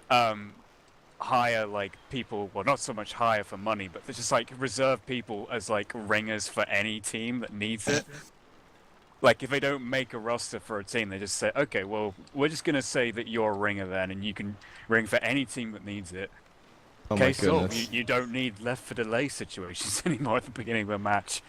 hire like people, well, not so much hire for money, but they just like reserve people as like ringers for any team that needs it. Like if they don't make a roster for a team, they just say, okay, well, we're just gonna say that you're a ringer then, and you can ring for any team that needs it. Oh my Case solved. goodness. You don't need left for delay situations anymore at the beginning of a match.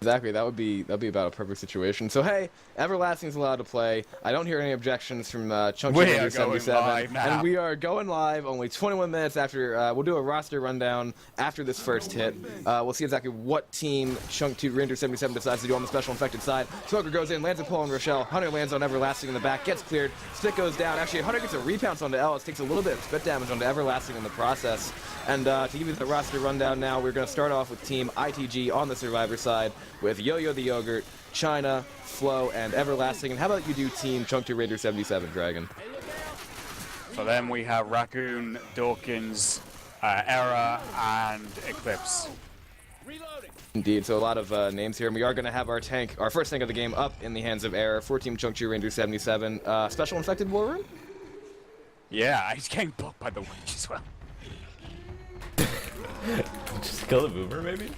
Exactly, that'd be about a perfect situation. So hey, Everlasting's allowed to play. I don't hear any objections from Chunky We are Ranger going 77, live now. and we are going live. Only 21 minutes after. We'll do a roster rundown after this first hit. We'll see exactly what team Chunky Ranger 77 decides to do on the special infected side. Smoker goes in, lands a pull on Rochelle. Hunter lands on Everlasting in the back, gets cleared. Spit goes down. Actually, Hunter gets a repounce onto Ellis, takes a little bit of spit damage onto Everlasting in the process. And to give you the roster rundown now, we're going to start off with Team I.T.G on the Survivor side with Yo-Yo the Yogurt, China, Flo, and Everlasting. And how about you do Team Chunky Raider 77, Dragon? For them, we have Raccoon, Dawkins, Era, and Eclipse. Indeed, so a lot of names here. And we are going to have our first tank of the game up in the hands of Error for Team Chunky Ranger 77. Special Infected War Room? Yeah, he's getting blocked by the witch as well. Just kill the boomer, maybe?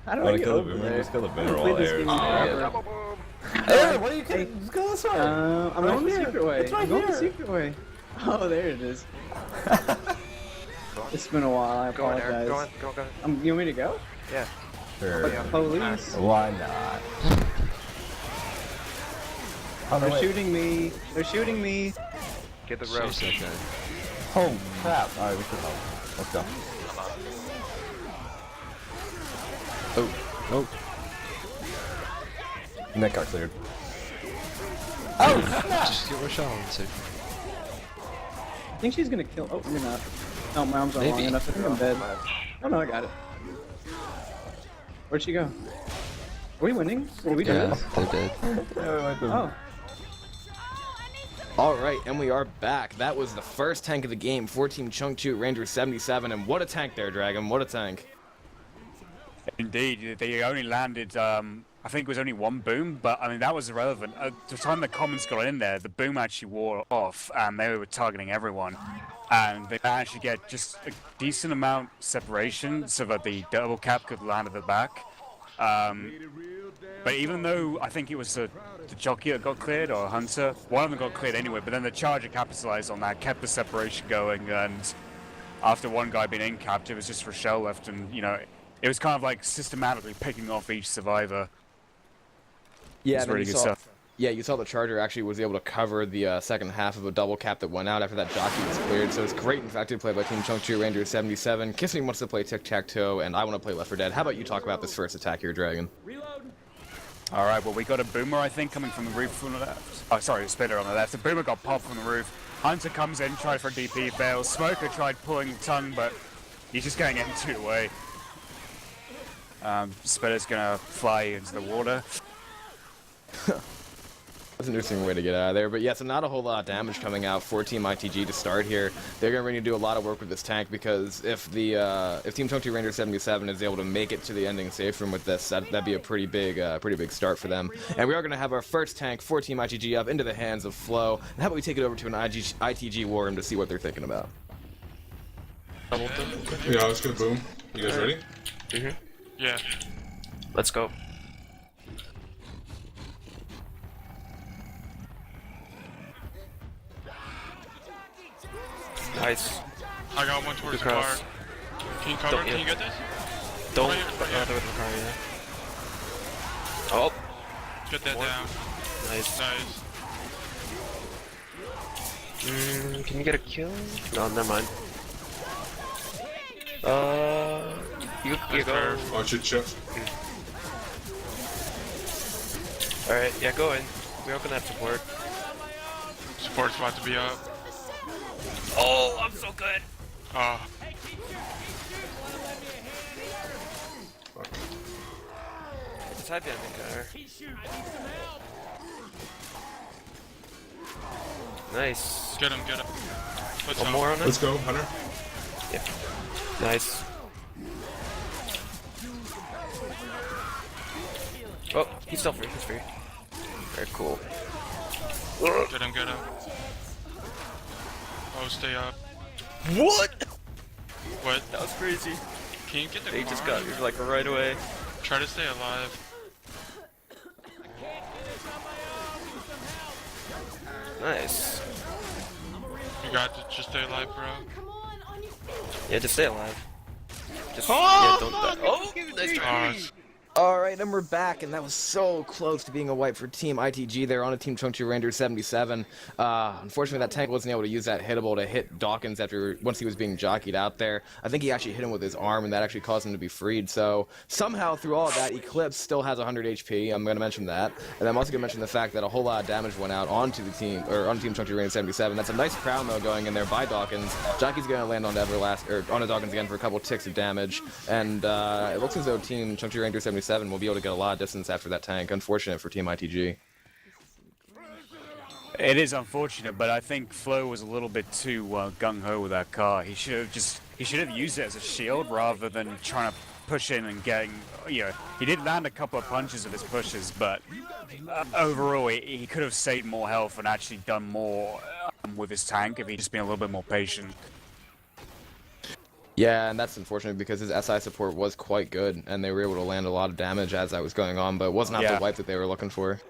How do I Want to get kill the over boomer? there? Just kill the boomer I've while played this Air's game there. forever. Air, what are you kidding? Just go this way. I'm going the secret way. It's right I'm going the here. secret way. Oh, there it is. It's been a while. I Go on, apologize. Eric. Go on. Go, go. You want me to go? Yeah. Sure. Police. Why not? On the They're way. shooting me. They're shooting me. Get the rope. Oh crap! Alright, we should help. Let's go. Oh. Neck got cleared. Oh snap! Just get Rochelle on too. I think she's gonna kill. Oh, you're not. No, my arms aren't long Maybe. enough. I think I'm dead. Oh no, I got it. Where'd she go? Are we winning? Did we do Yeah, this? they're dead. Yeah, we went to Oh. All right, and we are back. That was the first tank of the game for Team Chunky Ranger 77, and what a tank there, Dragon. What a tank. Indeed, they only landed, I think it was only one boom, but I mean, that was irrelevant. At the time the commons got in there, the boom actually wore off, and they were targeting everyone. And they managed to get just a decent amount separation so that the double cap could land at the back. But even though I think it was the jockey that got cleared, or Hunter, one of them got cleared anyway, but then the Charger capitalized on that, kept the separation going, and after one guy being in-capped, it was just Rochelle left, and, you know, it was kind of like systematically picking off each survivor. Yeah, It's and then really you good saw, stuff. Yeah, you saw the Charger actually was able to cover the second half of a double cap that went out after that jockey was cleared, so it's great infected play by Team Chunky Ranger 77. Kissme wants to play tic-tac-toe, and I want to play Left 4 Dead. How about you talk about this first attack here, Dragon? Alright, well, we got a boomer, I think, coming from the roof on the left. Oh, sorry, a spitter on the left. The boomer got popped from the roof. Hunter comes in, tried for a DP, fails. Smoker tried pulling the tongue, but he's just getting emptied away. Spitter's gonna fly into the water. That's an interesting way to get out of there, but yeah, so not a whole lot of damage coming out for Team I.T.G to start here. They're going to need to do a lot of work with this tank, because if Team Chunky Ranger 77 is able to make it to the ending safe room with this, that'd be a pretty big start for them. And we are going to have our first tank for Team I.T.G up into the hands of Flo. And how about we take it over to an I.T.G war room to see what they're thinking about? Yeah, I was gonna boom. You guys ready? Yeah. Let's go. Nice. I got one towards the Good car. cross. Can you cover? Don't- Can you get this? Don't. Right here. There with the car, yeah. Oh, Get that One. down. nice. Nice. Can you get a kill? No, never mind. You go. Watch it, Chip. Alright, yeah, go in. We're all gonna have support. Support's about to be up. Oh, I'm so good. It's a type damage counter. Nice. Get him, get him. Let's One go. more on it? Let's go, Hunter. Yep. Nice. Oh, he's still free, he's free. Very cool. Get him, get him. Oh, stay up. What? What? That was crazy. Can you get the They car? just got you like right away. Try to stay alive. Nice. You got to just stay alive, bro. Yeah, just stay alive. Just yeah, don't die. Oh, nice try. Alright, and we're back, and that was so close to being a wipe for Team I.T.G. They're on a Team Chungchu Ranger 77. Unfortunately, that tank wasn't able to use that hittable to hit Dawkins once he was being jockeyed out there. I think he actually hit him with his arm, and that actually caused him to be freed. So somehow, through all of that, Eclipse still has 100 HP. I'm going to mention that. And I'm also going to mention the fact that a whole lot of damage went out onto the team, or on Team Chungchu Ranger 77. That's a nice crown, though, going in there by Dawkins. Jockey's going to land on onto Dawkins again for a couple ticks of damage. And it looks as though Team Chungchu Ranger 77 will be able to get a lot of distance after that tank. Unfortunate for Team I.T.G. It is unfortunate, but I think Flo was a little bit too gung-ho with that car. He should have used it as a shield rather than trying to push in and getting, you know, he did land a couple of punches of his pushes, but overall he could have saved more health and actually done more with his tank if he'd just been a little bit more patient. Yeah, and that's unfortunate because his SI support was quite good, and they were able to land a lot of damage as that was going on, but it was not the wipe that they were looking for.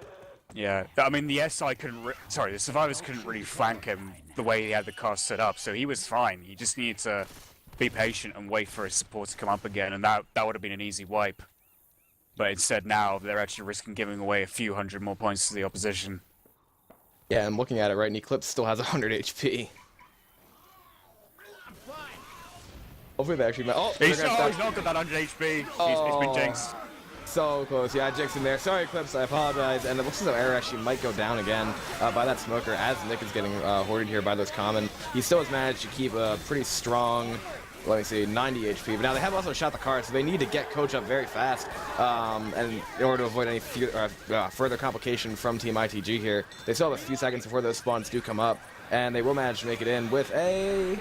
Yeah, I mean the SI the survivors couldn't really flank him the way he had the car set up, so he was fine. He just needed to be patient and wait for his support to come up again, and that would have been an easy wipe. But instead now they're actually risking giving away a few hundred more points to the opposition. Yeah, and looking at it, right, and Eclipse still has 100 HP. Hopefully they actually... Oh, he's not got that 100 HP. He's been jinxed. So close. Yeah, I jinxed him there. Sorry, Eclipse, I apologize. And it looks as though Air actually might go down again by that smoker as Nick is getting hoarded here by those common. He still has managed to keep a pretty strong, let me see, 90 HP. But now they have also shot the car, so they need to get Coach up very fast. And in order to avoid any further complication from Team I.T.G. here, they still have a few seconds before those spawns do come up. And they will manage to make it in with a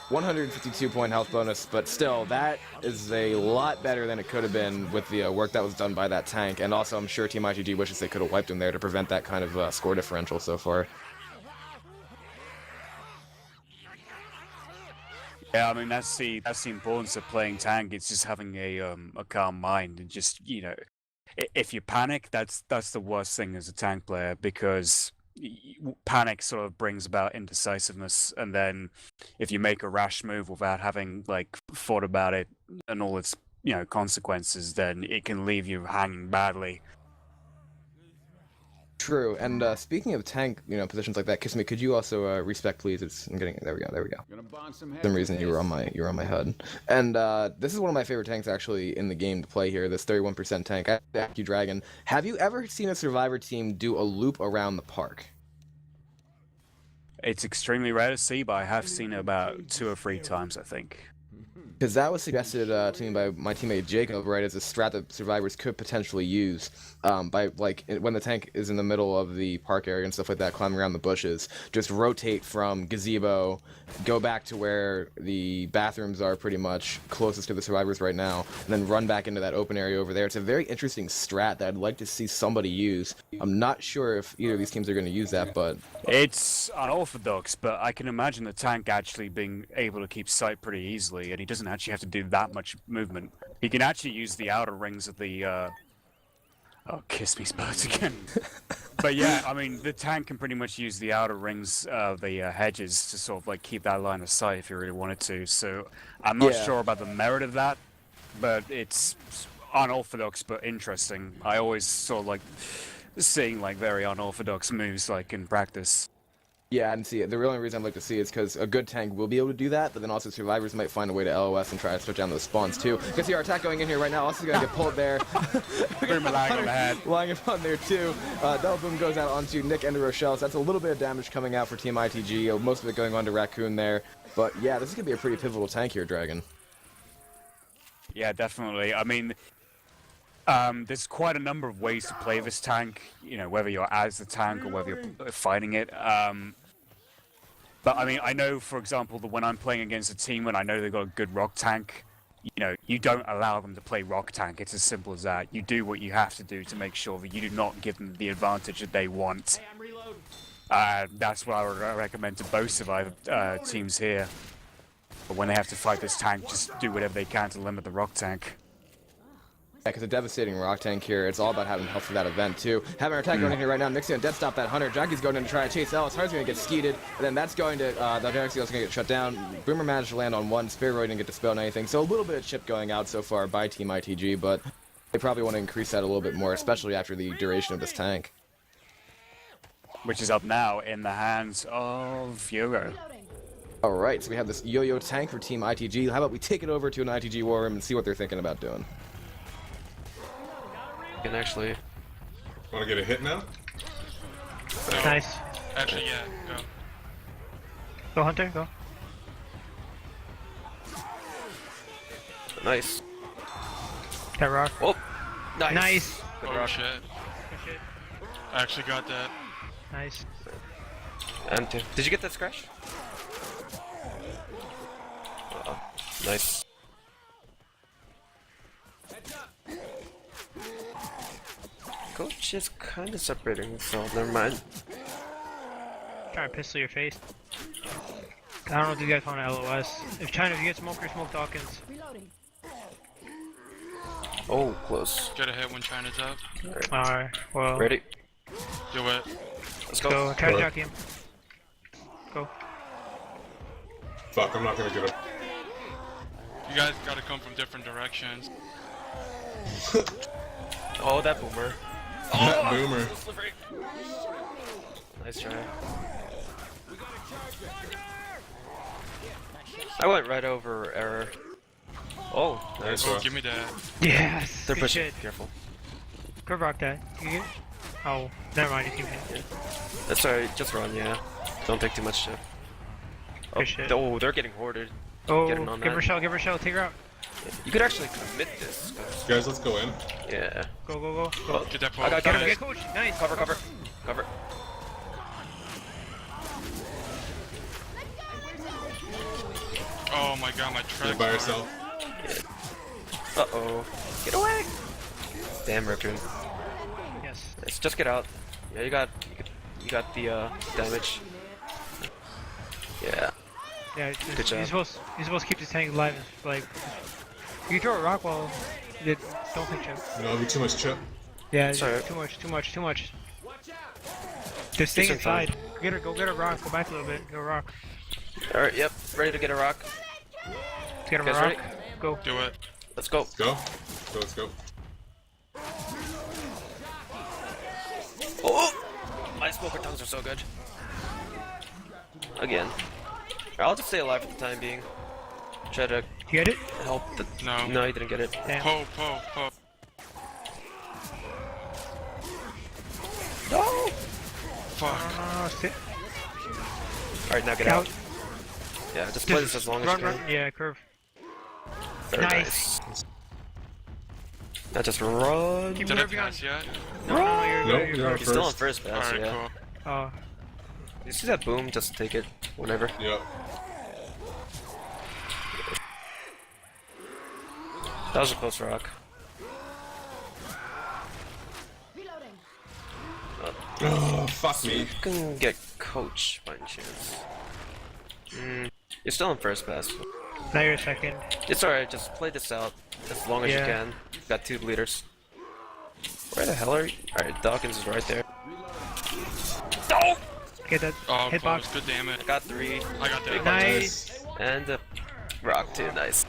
152-point health bonus, but still, that is a lot better than it could have been with the work that was done by that tank. And also, I'm sure Team I.T.G. wishes they could have wiped him there to prevent that kind of score differential so far. Yeah, I mean that's the importance of playing tank. It's just having a calm mind and just, you know, if you panic, that's the worst thing as a tank player, because panic sort of brings about indecisiveness, and then if you make a rash move without having like thought about it and all its, you know, consequences, then it can leave you hanging badly. True. And speaking of tank, you know, positions like that, Kissme, could you also respec, please? I'm getting there. We go. For some reason you were on my HUD. And this is one of my favorite tanks actually in the game to play here. This 31% tank, I.T.G Dragon. Have you ever seen a Survivor team do a loop around the park? It's extremely rare to see, but I have seen it about 2 or 3 times, I think. Because that was suggested to me by my teammate Jacob, right, as a strat that survivors could potentially use by, like, when the tank is in the middle of the park area and stuff like that, climbing around the bushes, just rotate from gazebo, go back to where the bathrooms are pretty much closest to the survivors right now, and then run back into that open area over there. It's a very interesting strat that I'd like to see somebody use. I'm not sure if either of these teams are going to use that, but... It's unorthodox, but I can imagine the tank actually being able to keep sight pretty easily, and he doesn't actually have to do that much movement. He can actually use the outer rings of the, oh, Kissme spurs again. But yeah, I mean, the tank can pretty much use the outer rings of the hedges to sort of like keep that line of sight if you really wanted to. So I'm not sure about the merit of that, but it's unorthodox but interesting. I always sort of like seeing like very unorthodox moves like in practice. Yeah, and see, the only reason I'd like to see is because a good tank will be able to do that, but then also survivors might find a way to LOS and try to shut down those spawns too. You can see our attack going in here right now. Also gonna get pulled there. Boom, lying on the head. Lying upon there too. Double boom goes out onto Nick and Rochelle, so that's a little bit of damage coming out for Team I.T.G. Most of it going on to Raccoon there. But yeah, this is gonna be a pretty pivotal tank here, Dragon. Yeah, definitely. I mean, there's quite a number of ways to play this tank, you know, whether you're as the tank or whether you're fighting it. But I mean, I know, for example, that when I'm playing against a team and I know they've got a good rock tank, you know, you don't allow them to play rock tank. It's as simple as that. You do what you have to do to make sure that you do not give them the advantage that they want. That's what I would recommend to both survivor teams here. But when they have to fight this tank, just do whatever they can to limit the rock tank. Yeah, because a devastating rock tank here, it's all about having health for that event, too. Having our attack going in here right now, Nixie on dead stop that Hunter. Jackie's going in to try to chase Ellis. Hard's going to get skeeted, and then that's going to, the Jackie's going to get shut down. Boomer managed to land on one. Spearoid didn't get to spell on anything, so a little bit of chip going out so far by Team I.T.G, but they probably want to increase that a little bit more, especially after the duration of this tank. Which is up now in the hands of Yogo. Alright, so we have this yo-yo tank for Team I.T.G. How about we take it over to an I.T.G war room and see what they're thinking about doing. Can actually. Want to get a hit now? No. Nice. Actually, yeah, go. Go, Hunter, go. Nice. That rock. Oh, nice. Nice. Good Oh rock. shit. Good shit. I actually got that. Nice. And did you get that scratch? Nice. Coach is kind of separating himself. Never mind. Trying to pistol your face. I don't know if you guys want to LOS. If China, if you get smoker, smoke Dawkins. Oh, close. Get a hit when China's up. Alright, well. Ready? Do it. Let's go. Go, try to Go. jockey him. Go. Fuck, I'm not gonna get him. You guys gotta come from different directions. Oh, that boomer. That boomer. Nice try. I went right over error. Oh, nice. Oh, give me that. Yes! They're Good pushing. shit. Careful. Good rock that. You get it? Oh, never mind, you keep hitting. That's alright. Just run, yeah. Don't take too much shit. Oh, Good shit. oh, they're getting hoarded. Oh, Getting on give her that. a shell, take her out. You could actually commit this. 'Cause- Guys, let's go in. yeah. Go, go, go. Oh, Get that I pole. got Get him, covered. get coach. Nice. Cover, cover, cover. Oh my god, my You're tread. by yourself. Uh-oh. Get away! Damn, Raccoon. Yes. Let's just get out. Yeah, you got the damage. Yeah. Yeah, Good job. You're supposed to keep this tank alive. Like, you throw a rock wall, you don't think chip. No, it'll be too much chip. Yeah, Sorry. too much. Just stay Decent inside. Go get a rock. Go back a little bit. Go rock. All right. Yep. Ready to get a rock. Get him a Guys rock. ready? Go. Do it. Let's go. Go. So let's go. Oh! My smoker tongues are so good. Again. I'll just stay alive for the time being. Try to You get it? help the. No. No, you didn't get it. Damn. Po, po, po. No! Fuck. Oh, sit. Alright, now get out. Yeah, just play this as long as you Run. can. Yeah, curve. Very Nice. Now just run. Keep Did I curving on. pass yet? No, Nope, you're you're good. on He's still on first. first pass, Alright, yeah. cool. Oh, You see that boom? Just take it whenever. Yep. That was a close rock. Oh, fuck me. You can get coach by any chance. You're still in first pass. now you're second. It's alright, just play this out as long as you Yeah. can. You've got 2 leaders. Where the hell are you? Alright, Dawkins is right there. Oh! Get that Oh, hitbox. close. Good damn it. I got 3. I got that. Nice. And a rock too, nice.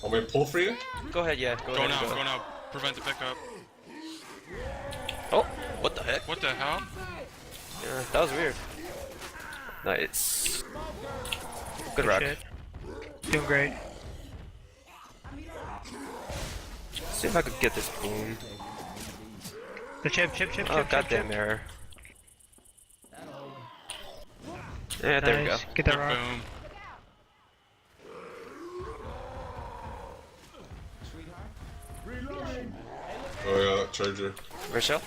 Want me to pull for you? Go ahead, yeah. Go Go ahead. now, go now. Prevent the pickup. Oh, what the heck? What the hell? Yeah, that was weird. Nice. Good Good rock. shit. Doing great. See if I could get this boom. The chip. Oh, goddamn error. Yeah, there we go. Nice. Get that rock. Boom. Oh yeah, that charger. Rochelle?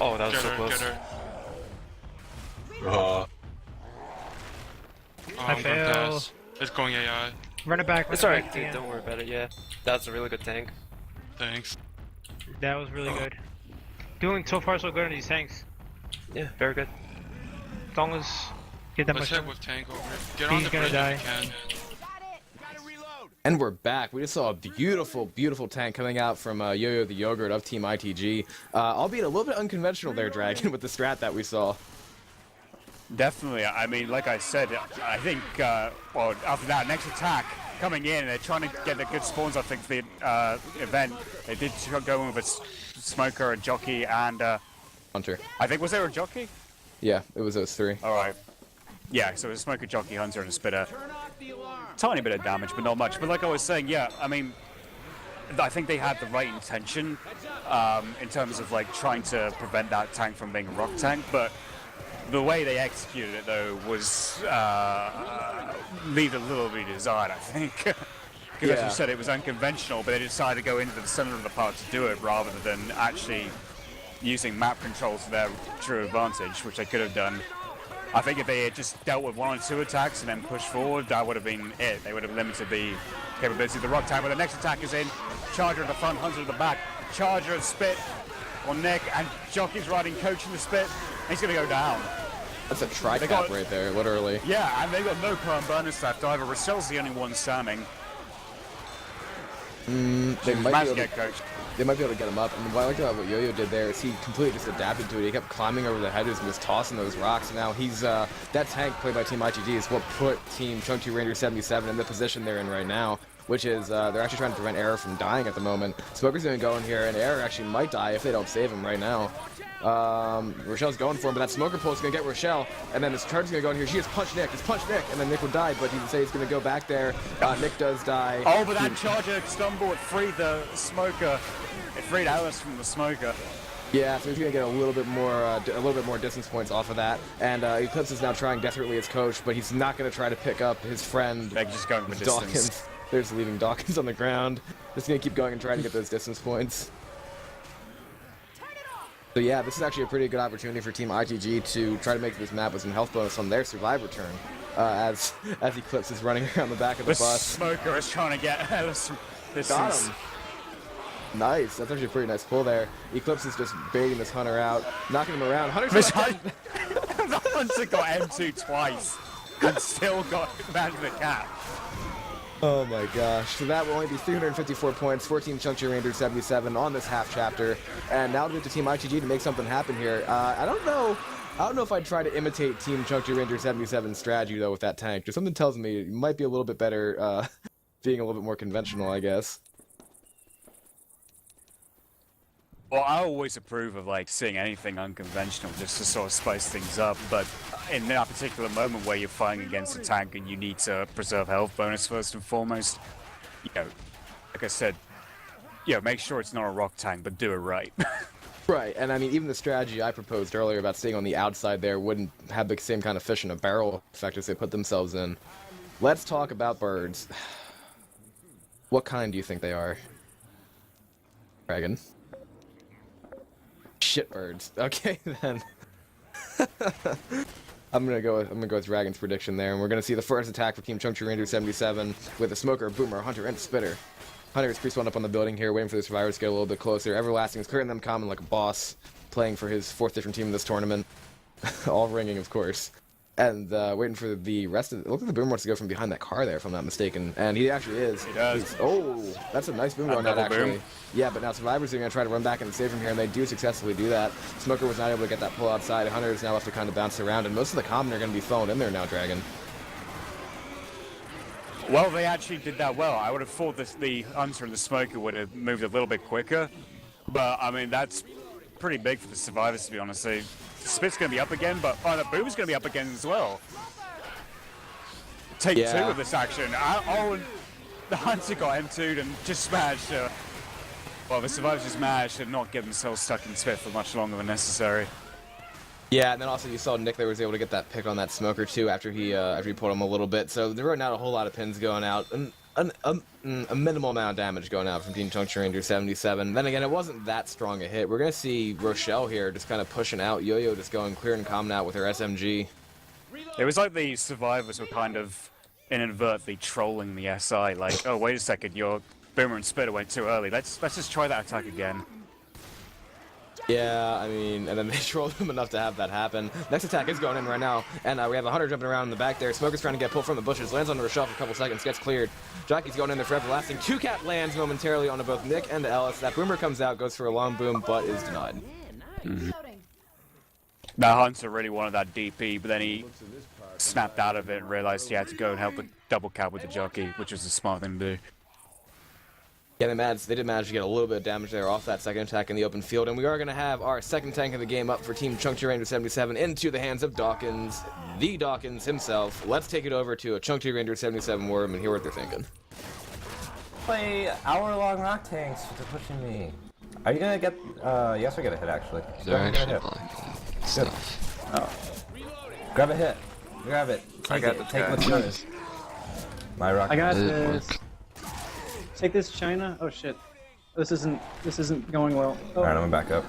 Oh, that was Get so her, close. get her. Oh, Oh, I I'm gonna fail. pass. It's going AI. Run it back. It's run it alright, back dude. again. Don't worry about it. Yeah, that's a really good tank. Thanks. That was really good. Doing so far so good on these tanks. Yeah, very good. As long as get that Let's much. hit with tank over here. Get on He's the gonna bridge die. if you can. And we're back. We just saw a beautiful, beautiful tank coming out from Yo-Yo the Yogurt of Team I.T.G. Albeit a little bit unconventional there, Dragon, with the strat that we saw. Definitely. I mean, like I said, I think, well, after that next attack coming in, they're trying to get the good spawns, I think, for the event. They did go in with a smoker, a jockey, and Hunter. I think, was there a jockey? Yeah, it was those three. All right. Yeah, so it was a smoker, jockey, hunter, and a spitter. Tiny bit of damage, but not much. But like I was saying, yeah, I mean, I think they had the right intention in terms of like trying to prevent that tank from being a rock tank, but the way they executed it though was leave a little bit desired, I think. Because as you said, it was unconventional, but they decided to go into the center of the park to do it rather than actually using map controls to their true advantage, which they could have done. I think if they had just dealt with 1 or 2 attacks and then pushed forward, that would have been it. They would have limited the capability of the rock tank. But the next attack is in. Charger at the front, Hunter at the back. Charger and Spit on Nick, and Jockey's riding Coach in the Spit. And he's going to go down. That's a tri-cap right there, literally. Yeah, and they've got no perm bonus left either. Rochel's the only one standing. They might be able to get Coach. They might be able to get him up. And what I like about what Yo-Yo did there is he completely just adapted to it. He kept climbing over the hedges and just tossing those rocks. And now he's that tank played by Team I.T.G is what put Team Chunk2 Ranger 77 in the position they're in right now, which is they're actually trying to prevent Error from dying at the moment. Smoker's going to go in here, and Error actually might die if they don't save him right now. Rochel's going for him, but that Smoker Pulse is going to get Rochelle, and then this Charger's going to go in here. She just punched Nick, and then Nick would die, but he would say he's going to go back there. Nick does die. Oh, but that Charger stumble, it freed the Smoker. It freed Alice from the Smoker. Yeah, so he's gonna get a little bit more distance points off of that. And Eclipse is now trying desperately as coach, but he's not gonna try to pick up his friend. They're just going for Dawkins. distance. They're just leaving Dawkins on the ground. Just gonna keep going and trying to get those distance points. So yeah, this is actually a pretty good opportunity for Team I.T.G to try to make this map with some health bonus on their survivor turn. As Eclipse is running around the back of the bus. Smoker is trying to get Alice from distance. Got him. Nice. That's actually a pretty nice pull there. Eclipse is just baiting this Hunter out, knocking him around. The Hunter got M2 twice and still got back to the cap. Oh my gosh. So that will only be 354 points, 14 Chunk2 Ranger 77 on this half chapter. And now to Team I.T.G to make something happen here. I don't know if I'd try to imitate Team Chunk2 Ranger 77's strategy though with that tank. Just something tells me it might be a little bit better being a little bit more conventional, I guess. Well, I always approve of like seeing anything unconventional just to sort of spice things up, but in that particular moment where you're fighting against a tank and you need to preserve health bonus first and foremost, you know, like I said, you know, make sure it's not a rock tank, but do it right. Right, and I mean, even the strategy I proposed earlier about staying on the outside there wouldn't have the same kind of fish in a barrel effect as they put themselves in. Let's talk about birds. What kind do you think they are? Dragon. Shitbirds. Okay, then. I'm gonna go with Dragon's prediction there, and we're gonna see the first attack for Team Chunk2 Ranger 77 with a Smoker, Boomer, Hunter, and Spitter. Hunter is pre-spawned up on the building here, waiting for the survivors to get a little bit closer. Everlasting is clearing them common like a boss, playing for his 4th different team in this tournament. All ringing, of course. And waiting for the rest of it. Looks like the Boomer wants to go from behind that car there, if I'm not mistaken. And he actually is. He does. Oh, that's a nice Boomer on that, actually. Boom. Yeah, but now survivors are going to try to run back and save him here, and they do successfully do that. Smoker was not able to get that pull outside. Hunter is now left to kind of bounce around, and most of the common are going to be thrown in there now, Dragon. Well, they actually did that well. I would have thought the Hunter and the Smoker would have moved a little bit quicker, but I mean, that's pretty big for the survivors, to be honest. Spit's going to be up again, but the Boomer's going to be up again as well. Take 2 of this action. And the Hunter got M2'd and just smashed. Well, the survivors just managed to not get themselves stuck in Spit for much longer than necessary. Yeah, and then also you saw Nick there was able to get that pick on that Smoker too after he pulled him a little bit. So there were not a whole lot of pins going out. A minimal amount of damage going out from Team Chunk2 Ranger 77. Then again, it wasn't that strong a hit. We're going to see Rochelle here just kind of pushing out. Yo-Yo just going clear and common out with her SMG. It was like the survivors were kind of inadvertently trolling the SI, like, oh, wait a second, your Boomer and Spitter went too early. Let's just try that attack again. Yeah, I mean, and then they trolled him enough to have that happen. Next attack is going in right now, and we have a Hunter jumping around in the back there. Smoker's trying to get pulled from the bushes, lands on Rochelle for a couple seconds, gets cleared. Jockey's going in there for everlasting. 2-cap lands momentarily onto both Nick and Ellis. That boomer comes out, goes for a long boom, but is denied. That Hunter really wanted that DP, but then he snapped out of it and realized he had to go and help with double cap with the jockey, which was the smart thing to do. Yeah, they did manage to get a little bit of damage there off that second attack in the open field, and we are going to have our second tank of the game up for Team Chunk Ranger 77 into the hands of Dawkins, the Dawkins himself. Let's take it over to a Chunk Ranger 77 worm and hear what they're thinking. Play hour-long rock tanks for pushing me. Are you gonna get? Yes, we get a hit actually. They're actually hit. playing Good. Oh. Grab a hit. Grab it. Take got it. this Take guy. what's yours. My rock. I got Did it this. work? Take this, China. Oh shit. This isn't going well. Oh. Alright, I'm gonna back up.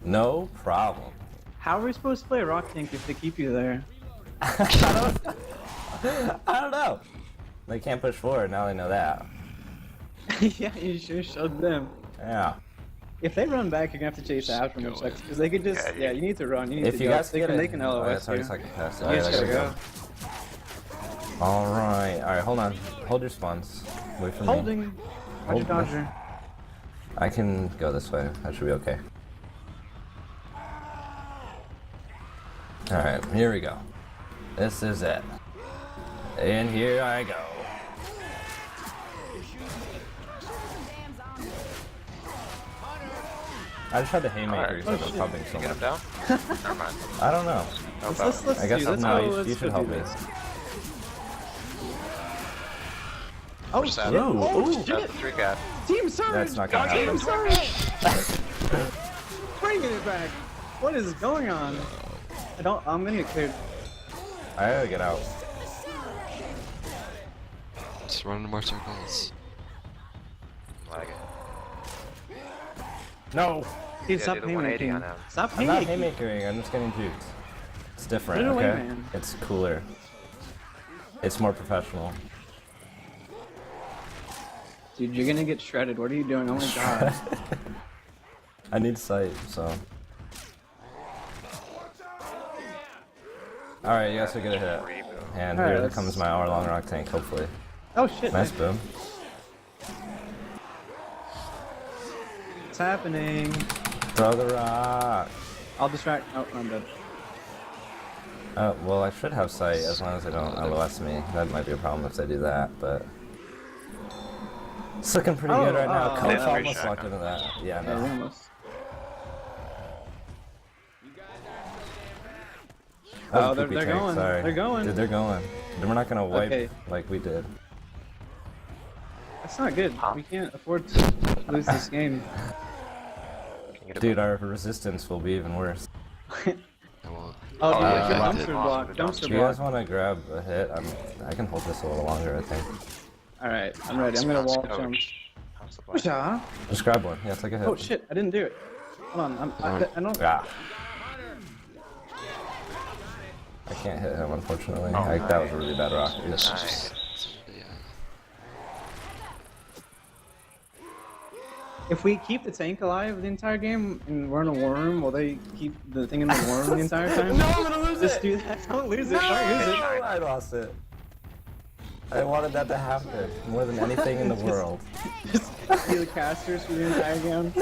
No problem. How are we supposed to play a rock tank if they keep you there? I don't know. They can't push forward, now they know that. Yeah, you sure showed them. Yeah. If they run back, you're gonna have to chase after them, which sucks. Because they could just, yeah, you need to run. You need If to you go. guys They get can, it. they can LOS sorry, you. second pass. You just gotta go. Alright, hold on. Hold your spawns. Wait for me. Holding. Roger, Hold- Dodger. I can go this way. That should be okay. Alright, here we go. This is it. And here I go. I just had the haymakers that were pumping so Get much. him down? Never mind. I don't know. Let's I guess do, let's no, go, you let's should go help do me. this. Oh Push that. shit! Ooh, Oh ooh. shit! 3 cap. Team Surge! That's not gonna Team happen. Surge! Bringing it back. What is going on? I'm gonna get cleared. I gotta get out. Just run into more circles. Lagging. No! Dude, Yeah, stop do the 180 haymaking. on him. Stop I'm not haymaking. haymakering, I'm just getting juked. It's different, Put it away, okay? man. It's cooler. It's more professional. Dude, you're gonna get shredded. What are you doing? Oh my god. I need sight, so. Alright, you guys will get a hit. And Alright, here let's- comes my hour-long rock tank, hopefully. Oh shit. Nice boom. What's happening? Throw the rock! I'll distract. Oh, I'm dead. Well, I should have sight as long as they don't LOS me. That might be a problem if they do that, but. It's looking pretty good right now. Coach Yeah, almost shotgun. walked into that. Yeah, Yeah, we no. almost. That was Oh, a they're poopy tank, going. Sorry. They're going. Dude, they're going. We're not gonna wipe Okay. like we did. That's not good. We can't afford to lose this game. Dude, our resistance will be even worse. I won't. Oh, dude, yeah, dumpster I did. block. Awesome. Dumpster Do you guys block. want to grab a hit? I can hold this a little longer, I think. Alright, I'm ready. I'm gonna wall jump. How's the play? Yeah. Just grab one. Yeah, take a hit. Oh shit, I didn't do it. Hold on, I don't. Ah. I can't hit him, unfortunately. Oh, That was a really bad rock. This is Nice. just. Yeah. If we keep the tank alive the entire game and we're in a worm, will they keep the thing in the worm the entire time? No, I'm gonna lose Just it! do that. Don't lose it. Don't lose it. I lost it. I wanted that to happen more than anything in the world. Just be the casters for the entire game.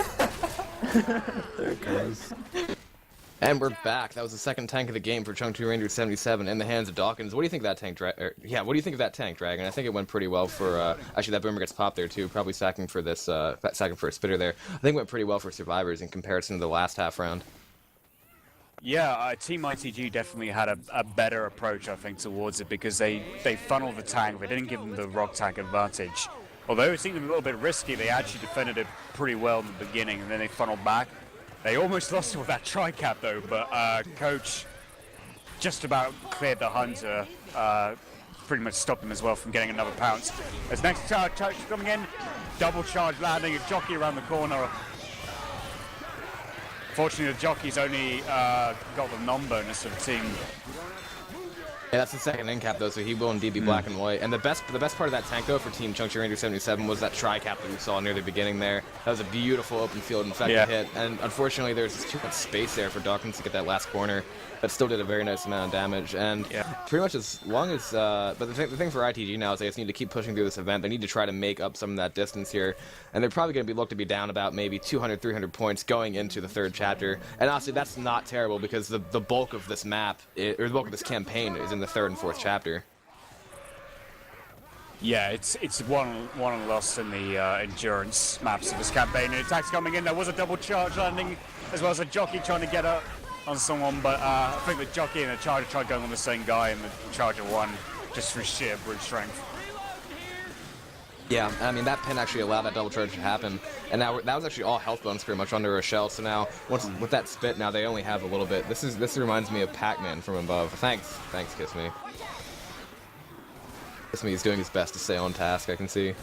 There it goes. And we're back. That was the second tank of the game for Chunk Ranger 77 in the hands of Dawkins. What do you think of that tank, what do you think of that tank, Dragon? I think it went pretty well for, actually that boomer gets popped there too, probably sacking for this, sacking for a spitter there. I think it went pretty well for survivors in comparison to the last half round. Yeah, Team I.T.G definitely had a better approach, I think, towards it because they funneled the tank. They didn't give them the rock tank advantage. Although it seemed a little bit risky, they actually defended it pretty well in the beginning, and then they funneled back. They almost lost with that tri-cap though, but Coach just about cleared the Hunter, pretty much stopped him as well from getting another pounce. As next charge coming in, double charge landing, a jockey around the corner. Fortunately, the jockey's only got the non-bonus of the team. Yeah, that's the second end cap though, so he will indeed be black and white. And the best part of that tank though for Team Chunky Ranger 77 was that tri-cap that we saw near the beginning there. That was a beautiful open field infected hit, and unfortunately there's just too much space there for Dawkins to get that last corner. That still did a very nice amount of damage, and pretty much as long as. But the thing for I.T.G now is they just need to keep pushing through this event. They need to try to make up some of that distance here, and they're probably going to be looked to be down about maybe 200, 300 points going into the third chapter. And honestly, that's not terrible because the bulk of this map, or the bulk of this campaign, is in the third and fourth chapter. Yeah, it's one loss in the endurance maps of this campaign. And attacks coming in. There was a double charge landing, as well as a jockey trying to get up on someone, but I think the jockey and the charger tried going on the same guy, and the charger won just through sheer brute strength. Yeah, I mean, that pin actually allowed that double charge to happen, and now that was actually all health bones pretty much under Rochelle, so now, with that spit, now they only have a little bit. This reminds me of Pac-Man from above. Thanks, Kissme. Kissme is doing his best to stay on task, I can see.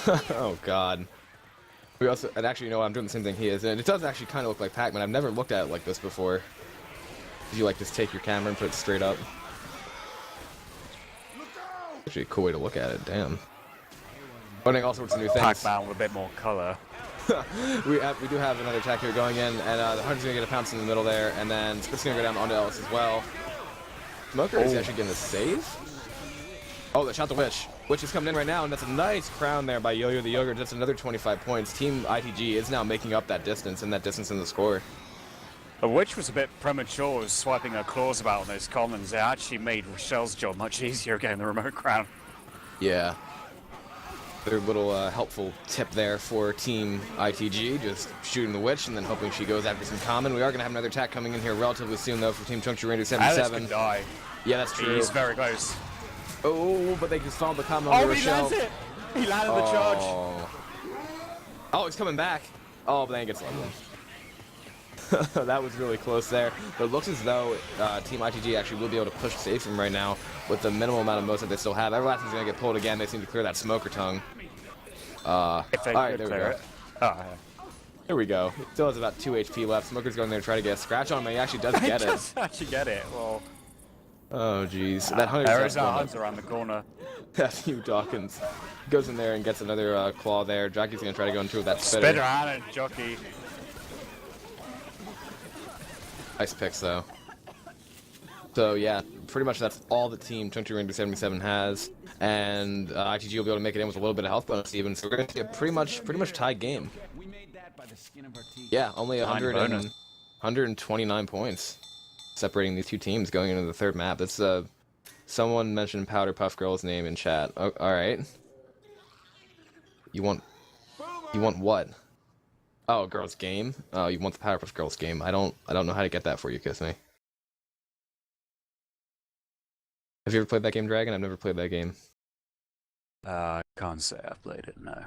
Oh, God. We also, and actually, you know, I'm doing the same thing he is, and it does actually kind of look like Pac-Man. I've never looked at it like this before. Did you, like, just take your camera and put it straight up? Actually a cool way to look at it, damn. Learning all sorts of new things. Pac-Man with a bit more color. we do have another attack here going in, and the Hunter's gonna get a pounce in the middle there, and then Splitt's gonna go down onto Ellis as well. Smoker is actually getting a save. Oh, they shot the Witch. Witch is coming in right now, and that's a nice crown there by Yo-Yo the Yogurt. That's another 25 points. Team I.T.G is now making up that distance in the score. The Witch was a bit premature, swiping her claws about on those commons. It actually made Rochelle's job much easier getting the remote crown. Yeah. Their little helpful tip there for Team I.T.G, just shooting the Witch and then hoping she goes after some common. We are going to have another attack coming in here relatively soon, though, for Team Chunky Ranger 77. Alice could die. Yeah, that's true. He's very close. Oh, but they just found the common on Rochelle. He lands it! He landed the charge. Oh, he's coming back. Oh, but then he gets leveled. That was really close there. But it looks as though Team I.T.G actually will be able to push safe from right now with the minimal amount of modes that they still have. Everlasting's going to get pulled again. They seem to clear that smoker tongue. Alright, there we go. There we go. Still has about 2 HP left. Smoker's going there to try to get a scratch on him. He actually does get it. He does actually get it. Well, oh, jeez. That there is a Hunter around the corner. That's you, Dawkins. Goes in there and gets another claw there. Jockey's going to try to go into that spitter. Spitter and a jockey. Nice picks, though. So, yeah, pretty much that's all the Team Chunky Ranger 77 has. And I.T.G will be able to make it in with a little bit of health bonus even. So we're going to see a pretty much tied game. Yeah, only 129 points separating these two teams going into the third map. That's someone mentioned Powder Puff Girl's name in chat. Oh, all right. You want what? Oh, girls game. Oh, you want the Powder Puff Girls game. I don't know how to get that for you, Kissme. Have you ever played that game, Dragon? I've never played that game. I can't say I've played it, no.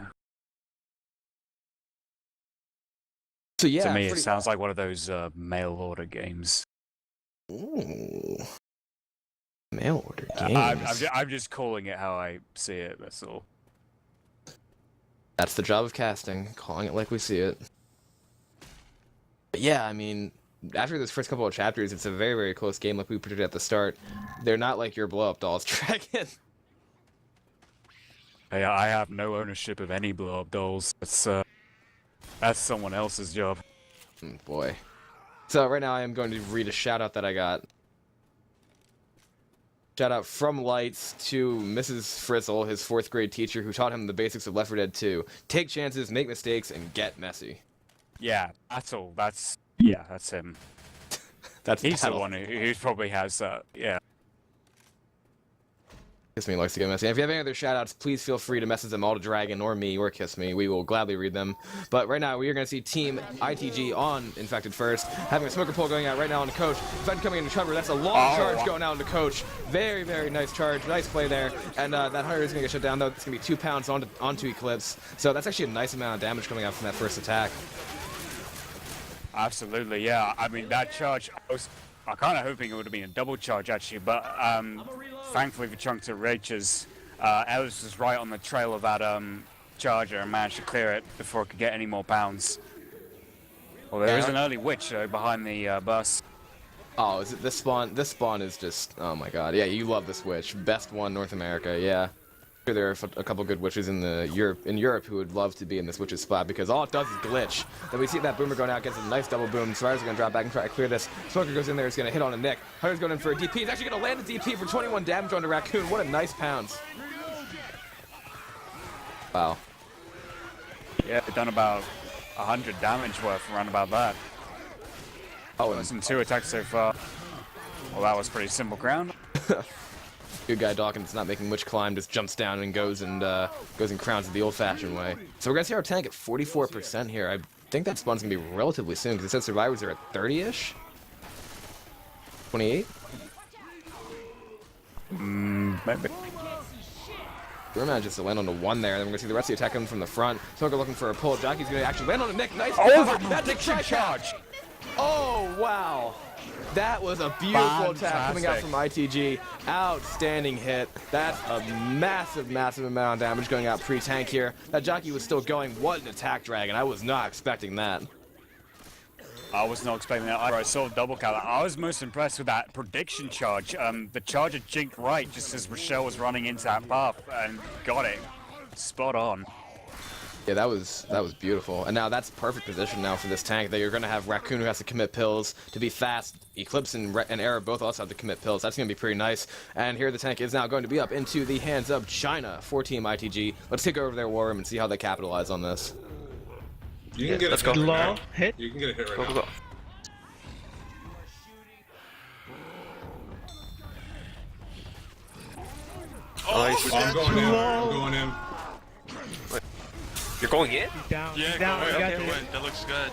So yeah, to me it sounds like one of those mail order games. Ooh. Mail order games. I'm just calling it how I see it, that's all. That's the job of casting, calling it like we see it. But yeah, I mean, after this first couple of chapters, it's a very, very close game like we predicted at the start. They're not like your blow-up dolls, Dragon. Hey, I have no ownership of any blow-up dolls. That's someone else's job. Boy. So right now I am going to read a shout-out that I got. Shout-out from Lights to Mrs. Frizzle, his 4th grade teacher, who taught him the basics of Left 4 Dead 2. Take chances, make mistakes, and get messy. Yeah, that's all. That's him. He's the one who probably has yeah. Kissme likes to get messy. And if you have any other shoutouts, please feel free to message them all to Dragon or me or Kissme. We will gladly read them. But right now, we are going to see Team I.T.G on Infected first, having a smoker pull going out right now on the coach. Infected coming into cover. That's a long charge going out on the coach. Very, very nice charge. Nice play there. And that Hunter is going to get shut down, though. It's going to be 2 pounds onto Eclipse. So that's actually a nice amount of damage coming out from that first attack. Absolutely, yeah. I mean, that charge, I'm kind of hoping it would have been a double charge, actually, but thankfully for Chunk to Rach's, Ellis was right on the trail of that charger and managed to clear it before it could get any more pounds. Well, there is an early witch, though, behind the bus. Oh, is it this spawn? This spawn is just, oh my god. Yeah, you love this witch. Best one, North America, yeah. Sure, there are a couple good witches in Europe who would love to be in this witch's spot because all it does is glitch. Then we see that boomer going out, gets a nice double boom. Survivor's gonna drop back and try to clear this. Smoker goes in there, he's gonna hit on a Nick. Hunter's going in for a DP. He's actually gonna land a DP for 21 damage onto Raccoon. What a nice pounce. Wow. Yeah, they've done about 100 damage worth around about that. Oh, and some 2 attacks so far. Well, that was pretty simple ground. Good guy Dawkins not making much climb, just jumps down and goes and crowns it the old-fashioned way. So we're gonna see our tank at 44% here. I think that spawn's gonna be relatively soon because it says survivors are at 30-ish. 28. Maybe. We're manages to land on the 1 there, then we're gonna see the rest of the attack coming from the front. Smoker looking for a pull. Jockey's gonna actually land on a Nick. Nice. Oh, magic charge! Oh wow! That was a beautiful attack coming out from I.T.G. Outstanding hit. That's a massive, massive amount of damage going out pre-tank here. That jockey was still going. What an attack dragon. I was not expecting that. I was not expecting that either. I saw double count. I was most impressed with that prediction charge. The charger jinked right just as Rochelle was running into that path and got it. Spot on. Yeah, that was beautiful. And now that's perfect position now for this tank. That you're going to have Raccoon who has to commit pills to be fast. Eclipse and Era both also have to commit pills. That's going to be pretty nice. And here the tank is now going to be up into the hands of China for Team I.T.G. Let's take over their war room and see how they capitalize on this. You can get let's a go. hit right Low now. hit. You can get a hit right Go, now. go, go. Nice. Oh, I'm going in. I'm going in. You're going in? He's down. Yeah, He's down. go You ahead, got go this. ahead. That looks good.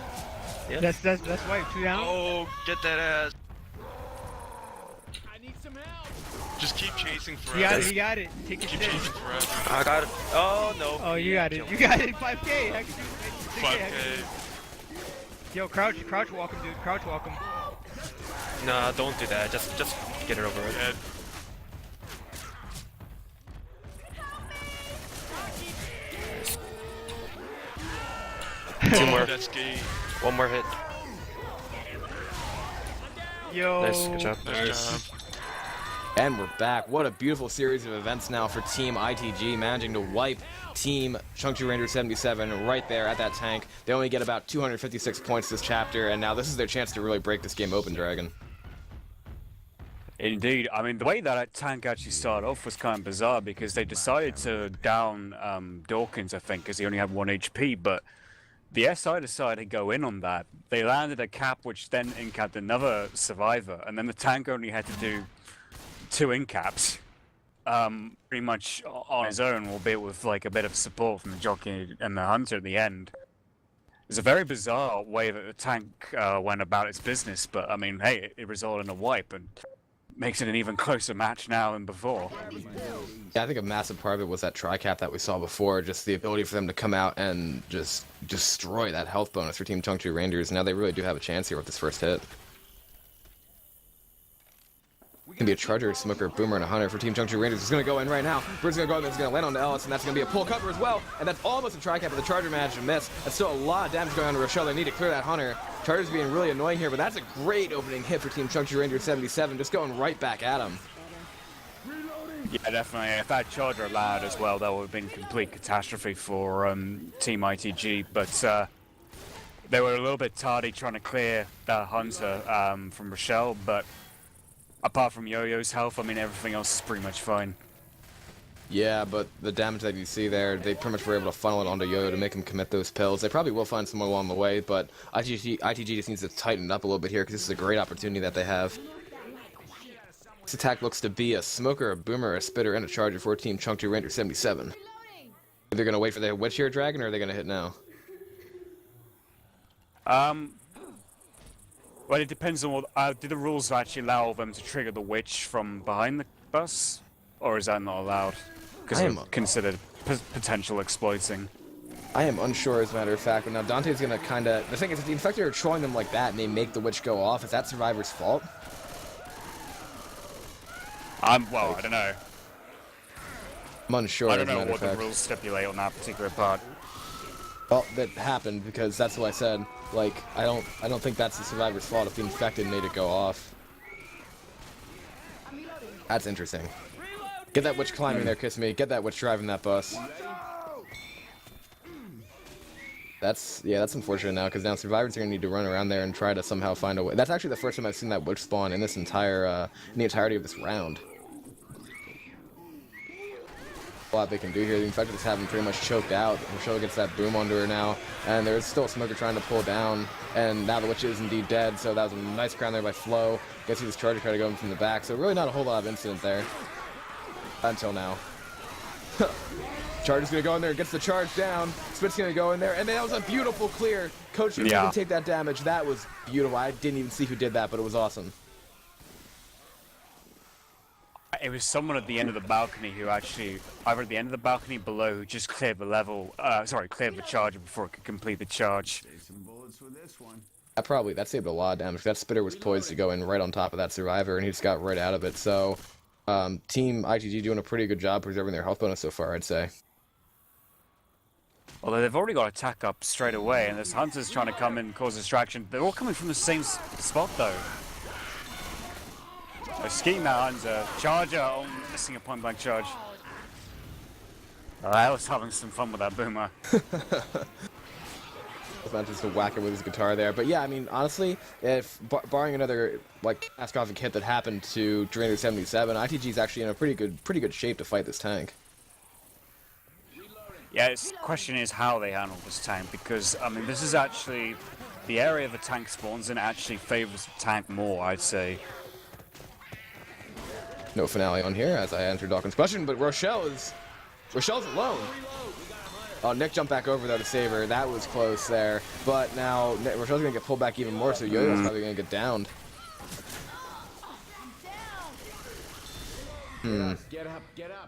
Yeah. That's white. 2 down. Oh, get that ass. Just keep chasing You got forever. it. You got it. Take your Keep shit. chasing forever. I got it. Oh no. Oh, you got it. You got it. 5K. Heck, 6K. 5K. Yo, crouch walk him, dude. Crouch walk him. Nah, don't do that. Just get it over with. Dead. Two more. That's gay. One more hit. Yo. Nice. Good job. Nice job. And we're back. What a beautiful series of events now for Team I.T.G. managing to wipe Team Chungchu Ranger 77 right there at that tank. They only get about 256 points this chapter, and now this is their chance to really break this game open, Dragon. Indeed. I mean, the way that tank actually started off was kind of bizarre because they decided to down Dawkins, I think, because he only had 1 HP, but the SI decided to go in on that. They landed a cap, which then incapped another survivor, and then the tank only had to do 2 incaps, pretty much on his own, albeit with like a bit of support from the jockey and the hunter at the end. It's a very bizarre way that the tank went about its business, but I mean, hey, it resulted in a wipe and makes it an even closer match now than before. Yeah, I think a massive part of it was that tri-cap that we saw before, just the ability for them to come out and just destroy that health bonus for Team Chungchu Rangers. Now they really do have a chance here with this first hit. Gonna be a Charger, Smoker, Boomer, and a Hunter for Team Chungchu Rangers. It's gonna go in right now. Bird's gonna go in, it's gonna land on Ellis, and that's gonna be a pull cover as well. And that's almost a tri-cap, but the Charger managed to miss. That's still a lot of damage going on to Rochelle. They need to clear that Hunter. Charger's being really annoying here, but that's a great opening hit for Team Chungchu Rangers 77, just going right back at him. Yeah, definitely. If that Charger allowed as well, that would have been complete catastrophe for Team I.T.G. But they were a little bit tardy trying to clear that Hunter from Rochelle, but apart from Yo-Yo's health, I mean, everything else is pretty much fine. Yeah, but the damage that you see there, they pretty much were able to funnel it onto Yo-Yo to make him commit those pills. They probably will find someone along the way, but I.T.G just needs to tighten up a little bit here because this is a great opportunity that they have. This attack looks to be a Smoker, a Boomer, a Spitter, and a Charger for Team Chungchu Ranger 77. Are they going to wait for the Witch here, Dragon, or are they going to hit now? Well, it depends on what... do the rules actually allow them to trigger the Witch from behind the bus? Or is that not allowed? Because it's considered potential exploiting. I am unsure, as a matter of fact, but now Dante's going to kind of... The thing is, if the Infector are trolling them like that and they make the Witch go off, is that Survivor's fault? Well, I don't know. I'm unsure, I don't as a know matter what of the fact. rules stipulate on that particular part. Well, that happened because that's what I said. Like, I don't think that's the Survivor's fault if the Infected made it go off. That's interesting. Get that witch climbing there, Kissme. Get that witch driving that bus. That's unfortunate now, because now survivors are gonna need to run around there and try to somehow find a way. That's actually the first time I've seen that witch spawn in this entire, in the entirety of this round. A lot they can do here. The infected just have him pretty much choked out. Rochelle gets that boom onto her now, and there's still a smoker trying to pull down, and now the witch is indeed dead, so that was a nice crown there by Flo. Gets see this charger try to go in from the back, so really not a whole lot of incident there. Until now. Charger's gonna go in there, gets the charge down. Spit's gonna go in there, and that was a beautiful clear. Coach didn't even take that damage. That was beautiful. I didn't even see who did that, but it was awesome. It was someone at the end of the balcony who actually, either at the end of the balcony below, who just cleared the level, cleared the charger before it could complete the charge. That saved a lot of damage. That spitter was poised to go in right on top of that survivor, and he just got right out of it. So, Team I.T.G doing a pretty good job preserving their health bonus so far, I'd say. Although they've already got attack up straight away, and this Hunter's trying to come in and cause distraction. They're all coming from the same spot, though. Skiing that Hunter. Charger, missing a point blank charge. I was having some fun with that boomer. It's not just to whack it with his guitar there, but yeah, I mean, honestly, if barring another like catastrophic hit that happened to Drainer 77, I.T.G is actually in a pretty good shape to fight this tank. Yeah, the question is how they handle this tank, because I mean, this is actually the area the tank spawns in actually favors the tank more, I'd say. No finale on here as I answer Dawkins' question, but Rochelle's alone. Oh, Nick jumped back over though to save her. That was close there. But now Rochelle's gonna get pulled back even more, so Yo-Yo's probably gonna get downed.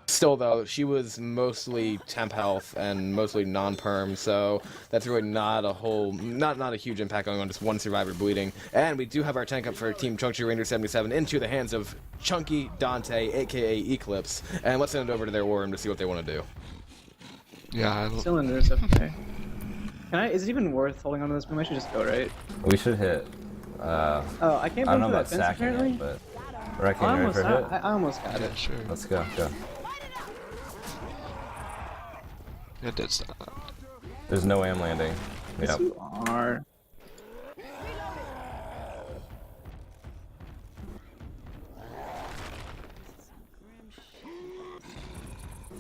Still though, she was mostly temp health and mostly non-perm, so that's really not a huge impact going on, just one survivor bleeding. And we do have our tank up for Team Chunky Ranger 77 into the hands of Chunky Dante, aka Eclipse. And let's send it over to their war room to see what they want to do. Yeah, Cylinders, okay. Is it even worth holding on to this boom? I should just go, right? We should hit. Oh, I can't I don't know go about for that fence, stacking apparently? it, but Raccoon, you ready for a hit? I almost got it. yeah, sure. Let's go. Yeah, dead stop. There's no way I'm landing. Yes, Yep. you are.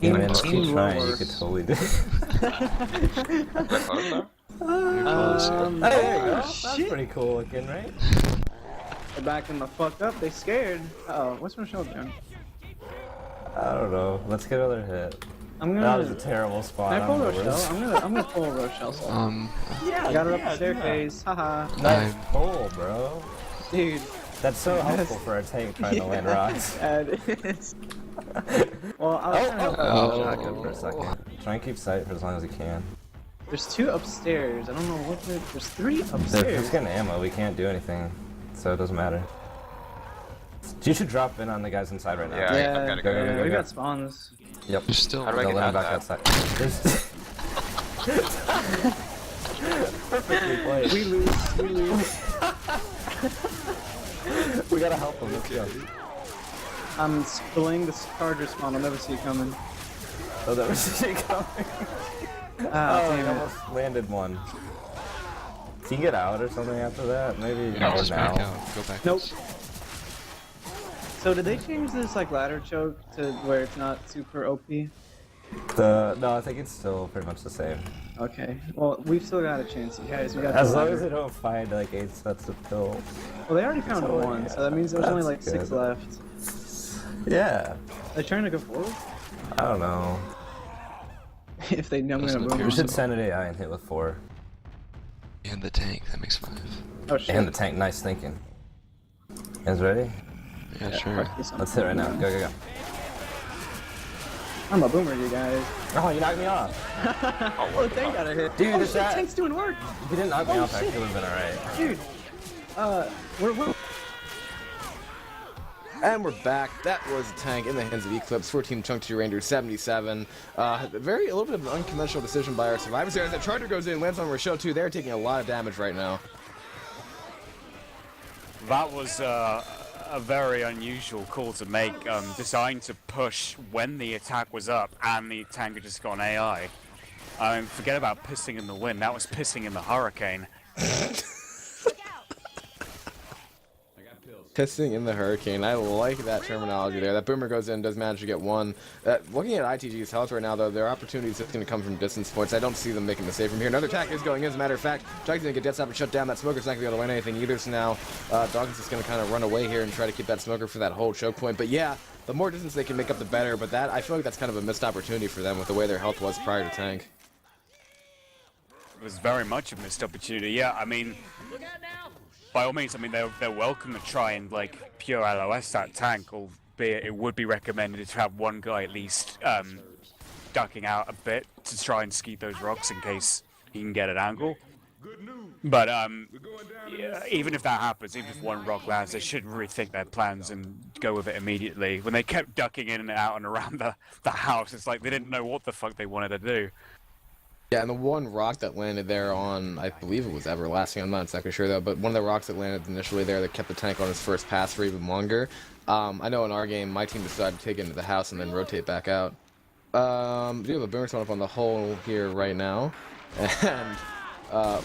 Hey man, just keep trying. You could totally do it. Hey, that's pretty cool looking, right? They're backing the fuck up. They scared. Uh-oh, what's Rochelle doing? I don't know. Let's get another hit. I'm That was gonna. a terrible spot. Can I pull don't know where Rochelle? I'm gonna pull Rochelle. Yeah, I got her up the staircase. Haha. Nice pull, bro. Dude. That's so helpful for a tank trying to land rocks. And it's. Well, I was trying to help Oh, Rochelle. for a second. Try and keep sight for as long as you can. There's two upstairs. I don't know what there's three They're upstairs. just getting ammo. We can't do anything, so it doesn't matter. You should drop in on the guys inside right now. Yeah, I've gotta go. we got spawns. Yep. You're still. How do I Don't get let them out back that? outside. There's- Perfectly played. We lose. We gotta help them. Let's go. I'm spilling the charger spawn. I'll never see it coming. Oh, that was it coming. Ah, Oh, damn he it. almost landed one. Can you get out or something after that? Maybe Yeah, or just now. back out. Go back. Nope. So did they change this like ladder choke to where it's not super OP? No, I think it's still pretty much the same. Okay. Well, we've still got a chance, you guys. We got As the long ladder. as they don't find like 8 sets of pills. Well, they already found all one, yeah. so that means there's only like That's 6 good. left. Yeah. Are they trying to go forward? I don't know. If they know I'm gonna Doesn't boom appear We them. should send it AI and hit with 4. And the tank. That makes 5. Oh shit. And the tank. Nice thinking. You guys ready? Yeah, sure. Fuck this. Let's hit right now. Go. I'm a boomer, you guys. Oh, you knocked me off. Oh, the tank got a hit. Dude, oh, the shit, shot- tank's doing work. If you didn't knock me Oh, off, I shit. actually would have been alright. Dude, we're And we're back. That was a tank in the hands of Eclipse for Team Chunky Ranger 77. A little bit of an unconventional decision by our survivors there. As that charger goes in, lands on Rochelle too. They're taking a lot of damage right now. That was a very unusual call to make, designed to push when the attack was up and the tank had just gone AI. Forget about pissing in the wind, that was pissing in the hurricane. Pissing in the hurricane. I like that terminology there. That boomer goes in, does manage to get one. Looking at I.T.G's health right now, though, there are opportunities that's going to come from distance points. I don't see them making the save from here. Another attack is going in, as a matter of fact. Jack's going to get death stop and shut down. That smoker's not going to be able to land anything either, so now Dawkins is going to kind of run away here and try to keep that smoker for that whole choke point. But yeah, the more distance they can make up, the better. But that, I feel like that's kind of a missed opportunity for them with the way their health was prior to tank. It was very much a missed opportunity, yeah, I mean... By all means, I mean, they're welcome to try and, like, pure LOS that tank, albeit it would be recommended to have one guy at least ducking out a bit to try and skeet those rocks in case he can get an angle. But, yeah, even if that happens, even if one rock lands, they should rethink their plans and go with it immediately. When they kept ducking in and out and around the house, it's like they didn't know what the fuck they wanted to do. Yeah, and the one rock that landed there on, I believe it was Everlasting, I'm not exactly sure though, but one of the rocks that landed initially there that kept the tank on its first pass for even longer. I know in our game, my team decided to take it into the house and then rotate back out. We have a boomer spawn up on the hole here right now, and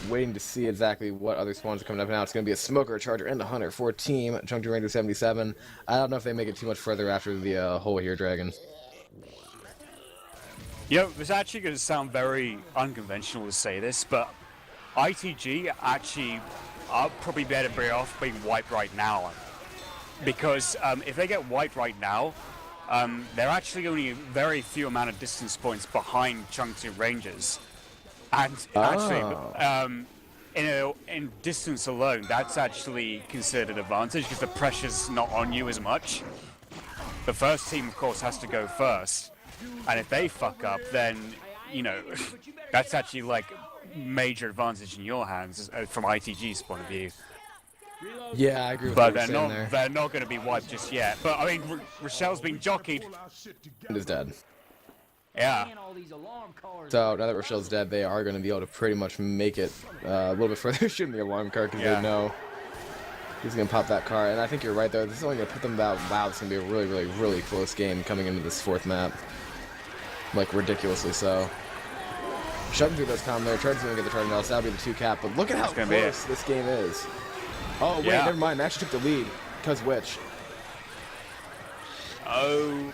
waiting to see exactly what other spawns are coming up now. It's going to be a smoker, a charger, and a hunter for Team Chengdu Ranger 77. I don't know if they make it too much further after the hole here, Dragon. You know, it's actually going to sound very unconventional to say this, but I.T.G actually are probably better off being wiped right now. Because if they get wiped right now, they're actually only a very few amount of distance points behind Chengdu Rangers. And actually, in distance alone, that's actually considered an advantage because the pressure's not on you as much. The first team, of course, has to go first. And if they fuck up, then, you know, that's actually like major advantage in your hands from I.T.G's point of view. Yeah, I agree with but what you're saying there. They're not going to be wiped just yet. But I mean, Rochelle's been jockeyed. And is dead. Yeah. So now that Rochelle's dead, they are going to be able to pretty much make it a little bit further shooting the alarm card because they know he's going to pop that car. And I think you're right, though. This is only going to put them about, wow, it's going to be a really, really, really close game coming into this fourth map. Like, ridiculously so. Shoving through those comm there. Charger's going to get the charge now, so that'll be the 2 cap. But look at how close this game is. Oh, wait, never mind. They actually took the lead. Because which? Oh.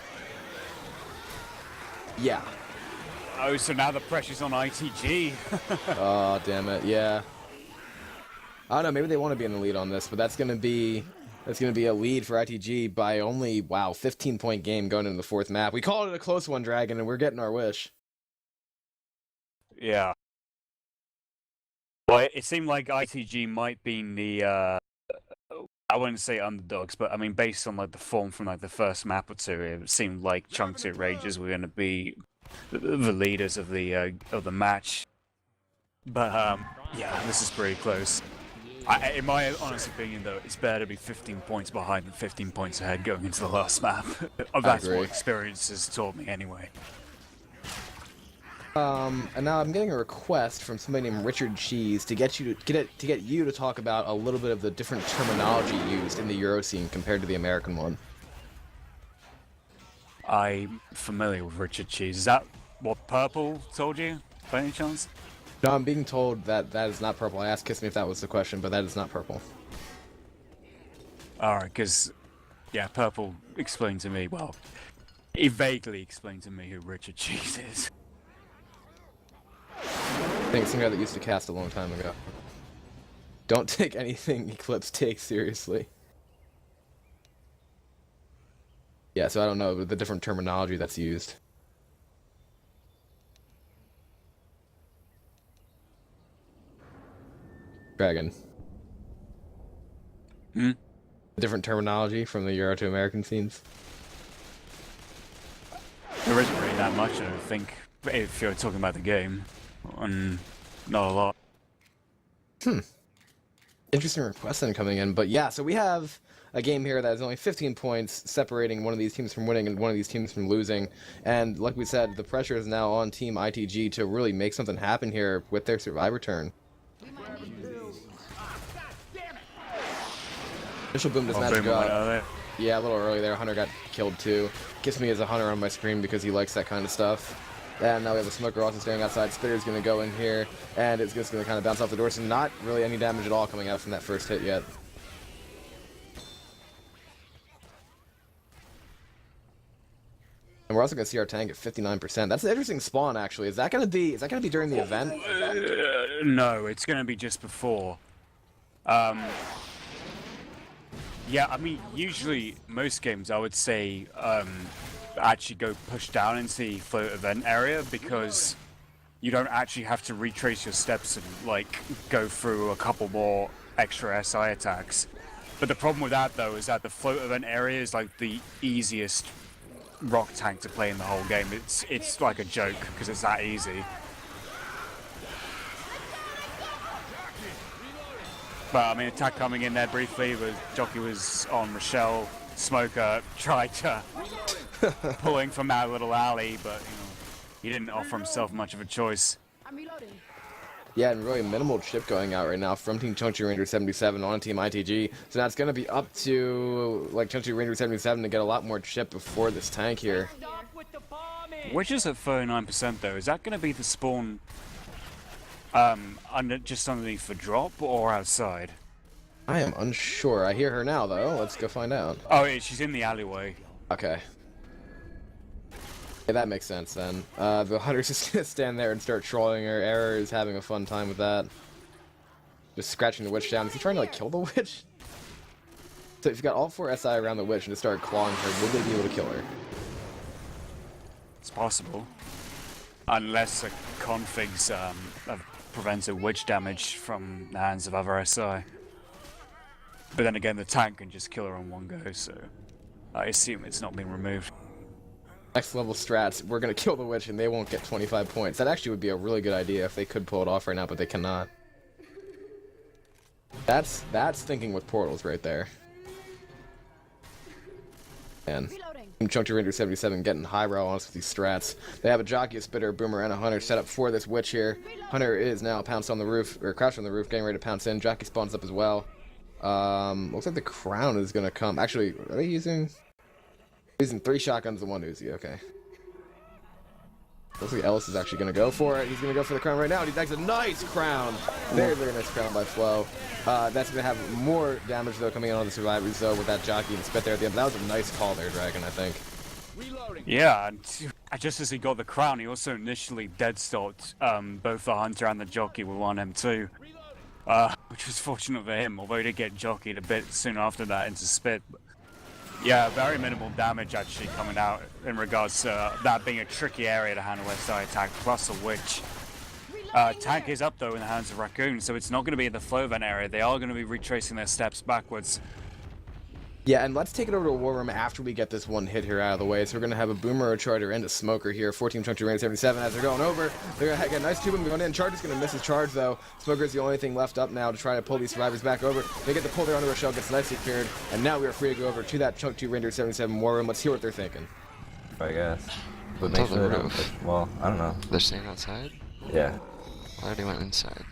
Yeah. Oh, so now the pressure's on I.T.G. Oh, damn it. Yeah. I don't know. Maybe they want to be in the lead on this, but that's going to be a lead for I.T.G by only, wow, 15-point game going into the fourth map. We called it a close one, Dragon, and we're getting our wish. Yeah. Well, it seemed like I.T.G might be the, I wouldn't say underdogs, but I mean, based on like the form from like the first map or two, it seemed like Chengdu Rangers were going to be the leaders of the match. But yeah, this is pretty close. In my honest opinion, though, it's better to be 15 points behind than 15 points ahead going into the last map. That's what experience has taught me, anyway. And now I'm getting a request from somebody named Richard Cheese to get you to talk about a little bit of the different terminology used in the Euro scene compared to the American one. I'm familiar with Richard Cheese. Is that what Purple told you, by any chance? No, I'm being told that that is not purple. I asked Kissme if that was the question, but that is not purple. Alright, because, yeah, Purple explained to me, well, he vaguely explained to me who Richard Cheese is. I think it's some guy that used to cast a long time ago. Don't take anything Eclipse takes seriously. Yeah, so I don't know the different terminology that's used. Dragon. Hmm? Different terminology from the Euro to American scenes. There isn't really that much, I don't think, if you're talking about the game. And not a lot. Interesting request then coming in, but yeah, so we have a game here that is only 15 points separating one of these teams from winning and one of these teams from losing. And like we said, the pressure is now on Team I.T.G to really make something happen here with their survivor turn. Initial boom does not Boom go went out. out there. Yeah, a little early there. Hunter got killed too. Kissme is a Hunter on my screen because he likes that kind of stuff. And now we have a Smoker also standing outside. Spitter's going to go in here, and it's just going to kind of bounce off the door. So not really any damage at all coming out from that first hit yet. And we're also going to see our tank at 59%. That's an interesting spawn, actually. Is that going to be during the event? No, it's going to be just before. Yeah, I mean, usually most games I would say actually go push down into the float event area because you don't actually have to retrace your steps and like go through a couple more extra SI attacks. But the problem with that though is that the float event area is like the easiest rock tank to play in the whole game. It's like a joke because it's that easy. But I mean, attack coming in there briefly, but Jockey was on Rochelle. Smoker tried to pulling from that little alley, but he didn't offer himself much of a choice. Yeah, and really minimal chip going out right now from Team Chunky Ranger 77 on Team I.T.G. So now it's going to be up to like Chunky Ranger 77 to get a lot more chip before this tank here. Which is at 39% though. Is that going to be the spawn just underneath the drop or outside? I am unsure. I hear her now though. Let's go find out. Oh, yeah, she's in the alleyway. Okay. Yeah, that makes sense then. The Hunter's just gonna stand there and start trolling her. Error is having a fun time with that. Just scratching the witch down. Is he trying to like kill the witch? So if you got all 4 SI around the witch and just started clawing her, would they be able to kill her? It's possible. Unless a config's prevents a witch damage from the hands of other SI. But then again, the tank can just kill her in one go, so I assume it's not being removed. Next level strats, we're gonna kill the witch and they won't get 25 points. That actually would be a really good idea if they could pull it off right now, but they cannot. That's thinking with portals right there. And Team Chunky Ranger 77 getting highbrow on us with these strats. They have a Jockey, a Spitter, a Boomer, and a Hunter set up for this witch here. Hunter is now pounced on the roof, or crouched on the roof, getting ready to pounce in. Jockey spawns up as well. Looks like the crown is gonna come. Actually, are they using 3 shotguns and 1 Uzi? Okay. Looks like Ellis is actually gonna go for it. He's gonna go for the crown right now. And he takes a nice crown. Very, very nice crown by Flo. That's gonna have more damage though coming in on the survivors though with that Jockey and Spit there at the end. That was a nice call there, Dragon, I think. Yeah, and just as he got the crown, he also initially dead stopped both the Hunter and the Jockey with 1 M2. Which was fortunate for him, although he did get jockeyed a bit soon after that into Spit. But yeah, very minimal damage actually coming out in regards to that being a tricky area to handle SI attack, plus a witch. Tank is up though in the hands of Raccoon, so it's not going to be in the flow event area. They are going to be retracing their steps backwards. Yeah, and let's take it over to War Room after we get this one hit here out of the way. So we're going to have a Boomer, a Charger, and a Smoker here. 14 Chunky Ranger 77 as they're going over. They're going to get a nice 2 of them going in. Charger's going to miss his charge, though. Smoker's the only thing left up now to try to pull these survivors back over. They get the pull there on the Rochelle, gets nicely cleared. And now we are free to go over to that Chunky Ranger 77 War Room. Let's hear what they're thinking. I guess. But It's make on sure the they don't. roof. Well, I don't know. They're staying outside? Yeah. I already went inside.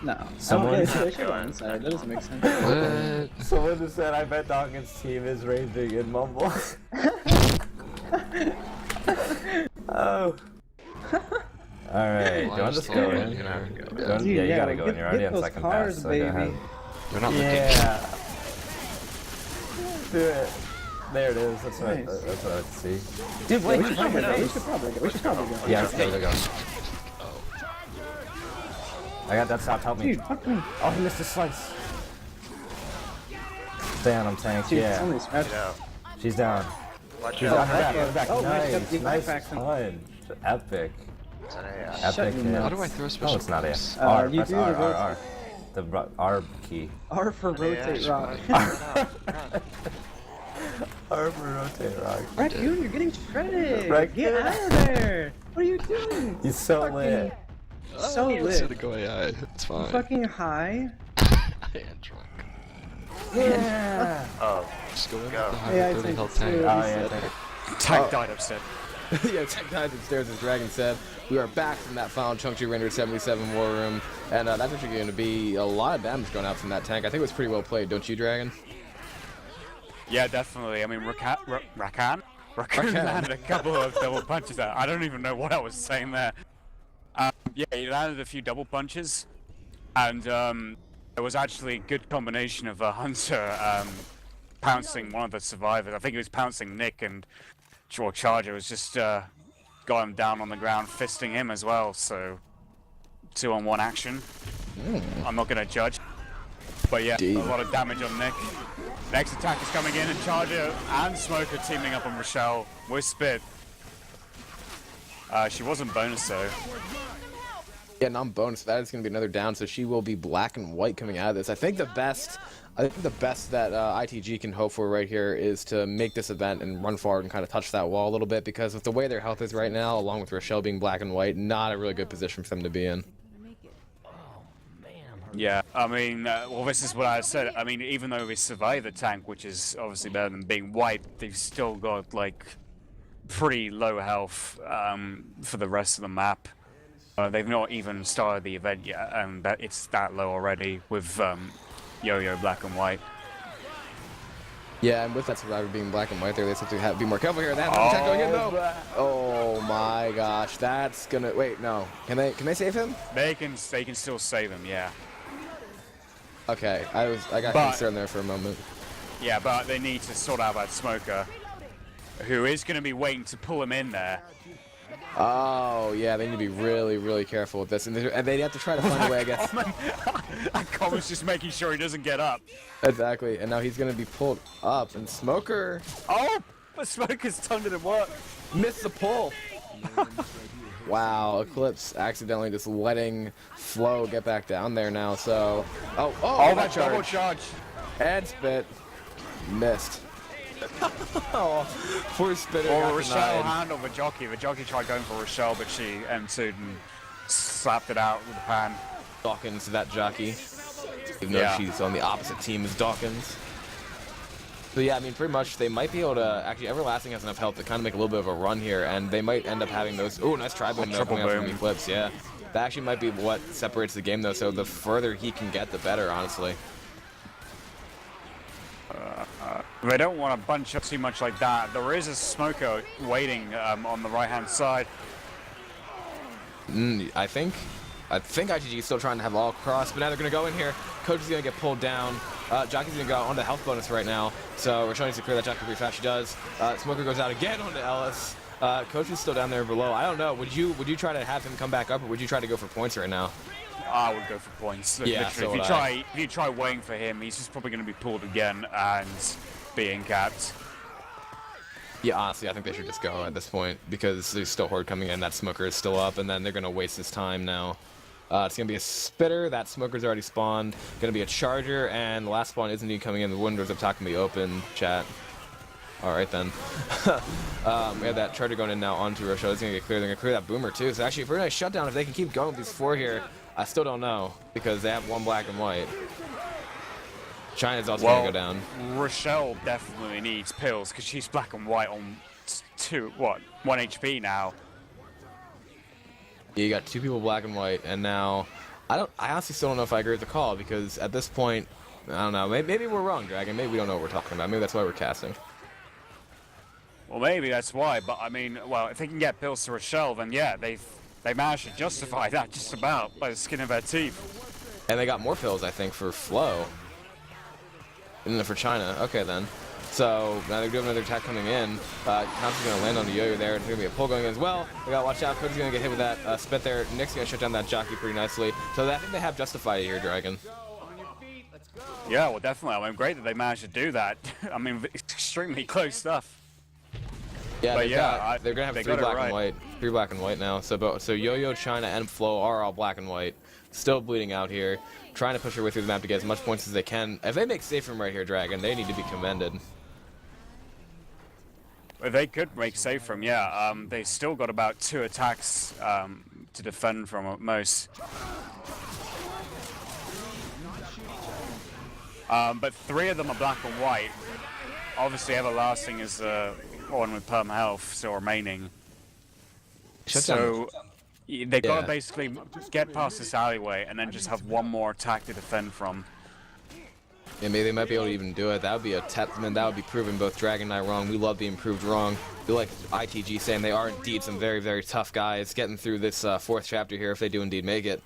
No. Someone- They should go inside. That doesn't make sense. What? Someone just said, I bet Dawkins' team is raging in Mumble. Oh. Alright, do you want to just go in? Dude, Yeah, you yeah, gotta go in. You're already get on those second cars, pass, so baby. go ahead. They're not looking. Yeah. Do it. There it is. That's what, Nice. that's what I see. Dude, wait, We should probably go. We should probably go. Yeah, there we go. I got that stop. Help me. Dude, fuck me. Oh, he missed a slice. Stay on him, tank. Dude, Yeah. somebody's scratched. She's down. Watch She's out. on her back. On her back. Oh, Nice. nice. Nice Back. punch. Epic. Shut Epic your hit. mouth. How do I throw special Oh, it's not it. moves? R. you Press do R. the R. R. The R key. R for rotate rock. R for rotate rock. Raccoon, you're getting shredded. Raccoon. Get out of there. What are you doing? He's so lit. So Let's lit. let it go AI. It's fine. Fucking high. And drunk. Yeah. Oh, Just go in with Go. the Yeah, I 130 think health so. tank. Oh, yeah, take it. Tank died upstairs. Yeah, Tech died upstairs, as Dragon said. We are back from that final Chunky Ranger 77 War Room. And that's actually going to be a lot of damage going out from that tank. I think it was pretty well played, don't you, Dragon? Yeah, definitely. I mean, Raccoon landed a couple of double punches there. I don't even know what I was saying there. Yeah, he landed a few double punches, and it was actually a good combination of a Hunter pouncing one of the survivors. I think he was pouncing Nick, and Charger was just got him down on the ground, fisting him as well. So 2-on-1 action. I'm not gonna judge, but yeah, a lot of damage on Nick. Next attack is coming in, and Charger and Smoker teaming up on Rochelle with Spit. She wasn't bonus though. Yeah, non-bonus. That is going to be another down, so she will be black and white coming out of this. I think the best that I.T.G can hope for right here is to make this event and run forward and kind of touch that wall a little bit, because with the way their health is right now, along with Rochelle being black and white, not a really good position for them to be in. Yeah, I mean, well, this is what I said. I mean, even though we survive the tank, which is obviously better than being white, they've still got, like, pretty low health for the rest of the map. They've not even started the event yet, and it's that low already with Yo-Yo black and white. Yeah, and with that survivor being black and white there, they have to be more careful here. That attack going in though. Oh my gosh, that's gonna wait. No, can they save him? They can still save him. Yeah. Okay, I got concerned there for a moment. Yeah, but they need to sort out that Smoker, who is going to be waiting to pull him in there. Oh, yeah, they need to be really, really careful with this. And they have to try to find a way, I guess. Common's just making sure he doesn't get up. Exactly, and now he's going to be pulled up. And Smoker... Oh, but Smoker's tongue didn't work. Missed the pull. Wow, Eclipse accidentally just letting Flo get back down there now, so... Oh, that double charge. And Spit. Missed. Oh, poor Spitter. Or Rochelle handled the jockey. The jockey tried going for Rochelle, but she M2'd and slapped it out with the pan. Dawkins, that jockey. Even though she's on the opposite team as Dawkins. So yeah, I mean, pretty much they might be able to... Actually, Everlasting has enough health to kind of make a little bit of a run here, and they might end up having those... Oh, nice tri boom coming out from Eclipse, yeah. That actually might be what separates the game, though, so the further he can get, the better, honestly. They don't want to bunch up too much like that. There is a Smoker waiting on the right-hand side. I think I.T.G is still trying to have all cross, but now they're going to go in here. Coach is going to get pulled down. Jockey's going to go on to health bonus right now, so we're trying to clear that Jockey pretty fast. She does. Smoker goes out again onto Ellis. Coach is still down there below. I don't know. Would you try to have him come back up, or would you try to go for points right now? I would go for points. Yeah, literally. If you try waiting for him, he's just probably going to be pulled again and being capped. Yeah, honestly, I think they should just go at this point, because there's still Horde coming in. That Smoker is still up, and then they're going to waste his time now. It's going to be a Spitter. That Smoker's already spawned. Going to be a Charger, and the last spawn isn't even coming in. The windows up top can be open, chat. All right, then. We have that Charger going in now onto Rochelle. It's going to get clear. They're going to clear that Boomer, too. So actually, if we're going to shut down, if they can keep going with these four here, I still don't know, because they have one black and white. China's also going to go down. Rochelle definitely needs pills, because she's black and white on 1 HP now. Yeah, you got two people black and white, and now I honestly still don't know if I agree with the call, because at this point, I don't know. Maybe we're wrong, Dragon. Maybe we don't know what we're talking about. Maybe that's why we're casting. Well, maybe that's why. But I mean, well, if they can get pills to Rochelle, then yeah, they managed to justify that just about by the skin of their teeth. And they got more pills, I think, for Flo. And then for China. Okay, then. So now they're doing another attack coming in. Thompson's going to land on the Yo-Yo there. There's going to be a pull going in as well. They got to watch out. Cody's going to get hit with that Spit there. Nick's going to shut down that Jockey pretty nicely. So I think they have justified it here, Dragon. Yeah, well, definitely. I mean, great that they managed to do that. I mean, extremely close stuff. Yeah, but they're going to have three black and white. Three black and white now. So Yo-Yo, China, and Flo are all black and white. Still bleeding out here. Trying to push their way through the map to get as much points as they can. If they make safe from right here, Dragon, they need to be commended. They could make safe from, yeah. They still got about 2 attacks to defend from at most. But 3 of them are black and white. Obviously, Everlasting is the one with perm health still remaining. So they've got to basically get past this alleyway and then just have one more attack to defend from. Yeah, maybe they might be able to even do it. That would be a testament. That would be proving both Dragon and I wrong. We love being proved wrong. We like I.T.G saying they are indeed some very, very tough guys getting through this fourth chapter here if they do indeed make it.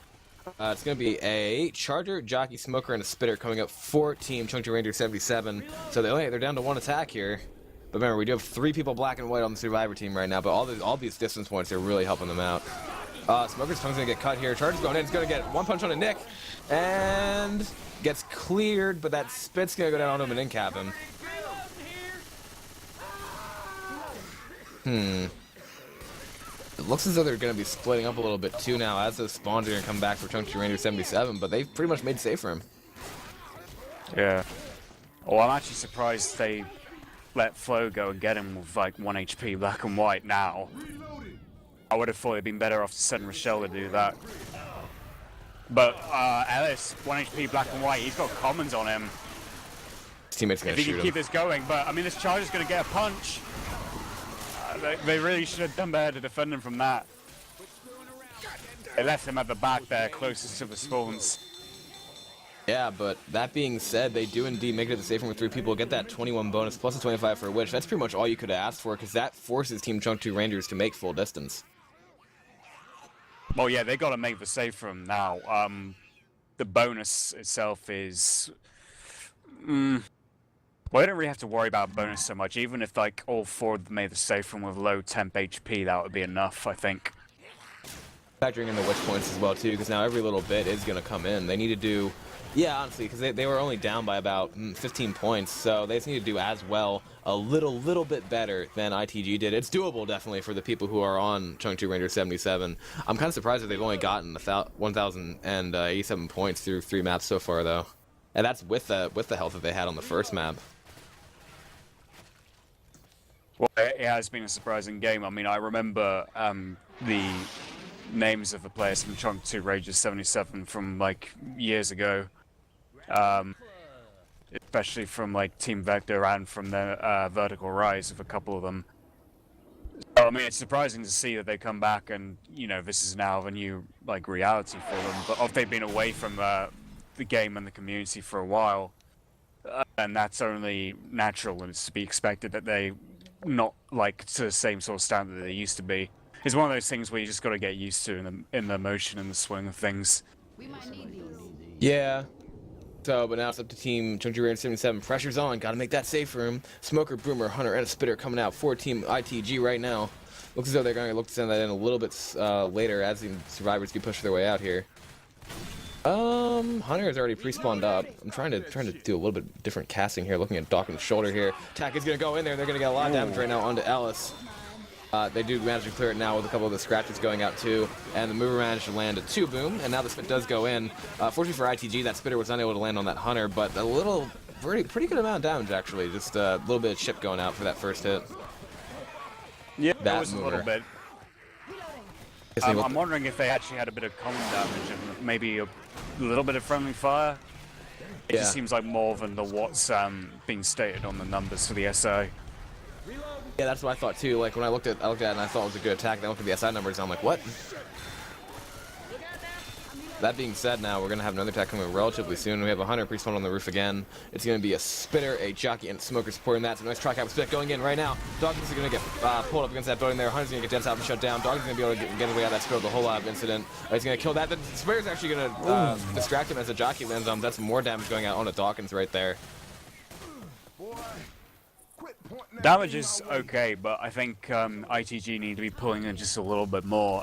It's going to be a Charger, Jockey, Smoker, and a Spitter coming up for Team Chungju Ranger 77. So they're down to 1 attack here. But remember, we do have 3 people black and white on the Survivor team right now, but all these distance points are really helping them out. Smoker's tongue's going to get cut here. Charger's going in. He's going to get 1 punch on a Nick. And gets cleared, but that Spit's going to go down on him and incap him. It looks as though they're going to be splitting up a little bit too now as those spawns are going to come back for Chungju Ranger 77, but they've pretty much made safe for him. Yeah. Well, I'm actually surprised they let Flo go and get him with like 1 HP black and white now. I would have thought it'd been better off to send Rochelle to do that. But Ellis, 1 HP black and white, he's got commons on him. His teammate's going to if he shoot can him. keep this going, but I mean this Charger's going to get a punch. They really should have done better to defend him from that. They left him at the back there, closest to the spawns. Yeah, but that being said, they do indeed make it to the safe room with 3 people, get that 21 bonus plus a 25 for a Witch. That's pretty much all you could have asked for, because that forces Team Chungju Rangers to make full distance. Well, yeah, they got to make the save from now. The bonus itself is... Well, I don't really have to worry about bonus so much. Even if like all 4 of them made the save from with low temp HP, that would be enough, I think. Factoring in the Witch points as well, too, because now every little bit is going to come in. They need to do... Yeah, honestly, because they were only down by about 15 points, so they just need to do as well, a little bit better than I.T.G did. It's doable, definitely, for the people who are on Chungju Ranger 77. I'm kind of surprised that they've only gotten 1,087 points through 3 maps so far, though. And that's with the health that they had on the first map. Well, it has been a surprising game. I mean, I remember the names of the players from Chungju Ranger 77 from, like, years ago. Especially from, like, Team Vector and from the Vertical Rise of a couple of them. So, I mean, it's surprising to see that they come back and, you know, this is now a new, like, reality for them. But if they've been away from the game and the community for a while, and that's only natural and it's to be expected that they not like to the same sort of standard that they used to be. It's one of those things where you just got to get used to in the motion and the swing of things. Yeah. So, but now it's up to Team Chungju Ranger 77. Pressure's on. Got to make that safe for him. Smoker, Boomer, Hunter, and a Spitter coming out for Team I.T.G right now. Looks as though they're going to look to send that in a little bit later as the survivors can push their way out here. Hunter is already pre-spawned up. I'm trying to do a little bit different casting here, looking at Dawkins' shoulder here. Attack is going to go in there. They're going to get a lot of damage right now onto Ellis. They do manage to clear it now with a couple of the scratches going out too. And the mover managed to land a 2 boom, and now the Spit does go in. Fortunately for I.T.G, that Spitter was unable to land on that Hunter, but a pretty good amount of damage actually. Just a little bit of chip going out for that first hit. Yeah, that was mover. a little bit. I'm wondering if they actually had a bit of common damage and maybe a little bit of friendly fire. It just seems like more than what's being stated on the numbers for the SI. Yeah, that's what I thought too. Like when I looked at it and I thought it was a good attack, then I looked at the SI numbers and I'm like, what? That being said, now we're gonna have another attack coming relatively soon. We have a Hunter pre-spawn on the roof again. It's gonna be a Spitter, a Jockey, and a Smoker supporting that. So nice try cap Spit going in right now. Dawkins is gonna get pulled up against that building there. Hunter's gonna get dense out and shut down. Dawkins is gonna be able to get his way out of that Spitter with a whole lot of incident. He's gonna kill that. The Spitter's actually gonna distract him as the Jockey lands on him. That's more damage going out onto Dawkins right there. Damage is okay, but I think I.T.G need to be pulling in just a little bit more.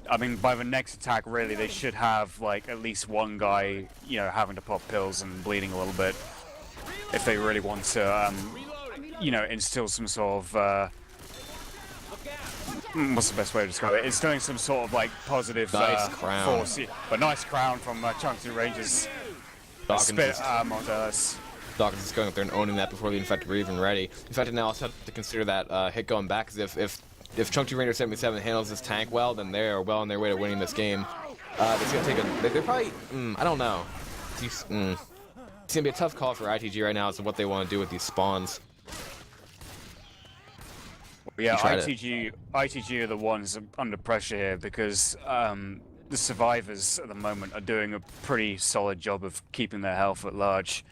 I mean, by the next attack, really, they should have, like, at least one guy, you know, having to pop pills and bleeding a little bit. If they really want to, you know, instill some sort of, what's the best way to describe it? Instilling some sort of, like, positive force. Yeah. But nice crown from Chungju Rangers. Dawkins is going up there and owning that before the Infected were even ready. Infected now also have to consider that hit going back, because if Chungju Ranger 77 handles this tank well, then they are well on their way to winning this game. It's gonna take they're probably, I don't know. It's gonna be a tough call for I.T.G right now as to what they want to do with these spawns. Yeah, I.T.G are the ones under pressure here because the survivors at the moment are doing a pretty solid job of keeping their health at large.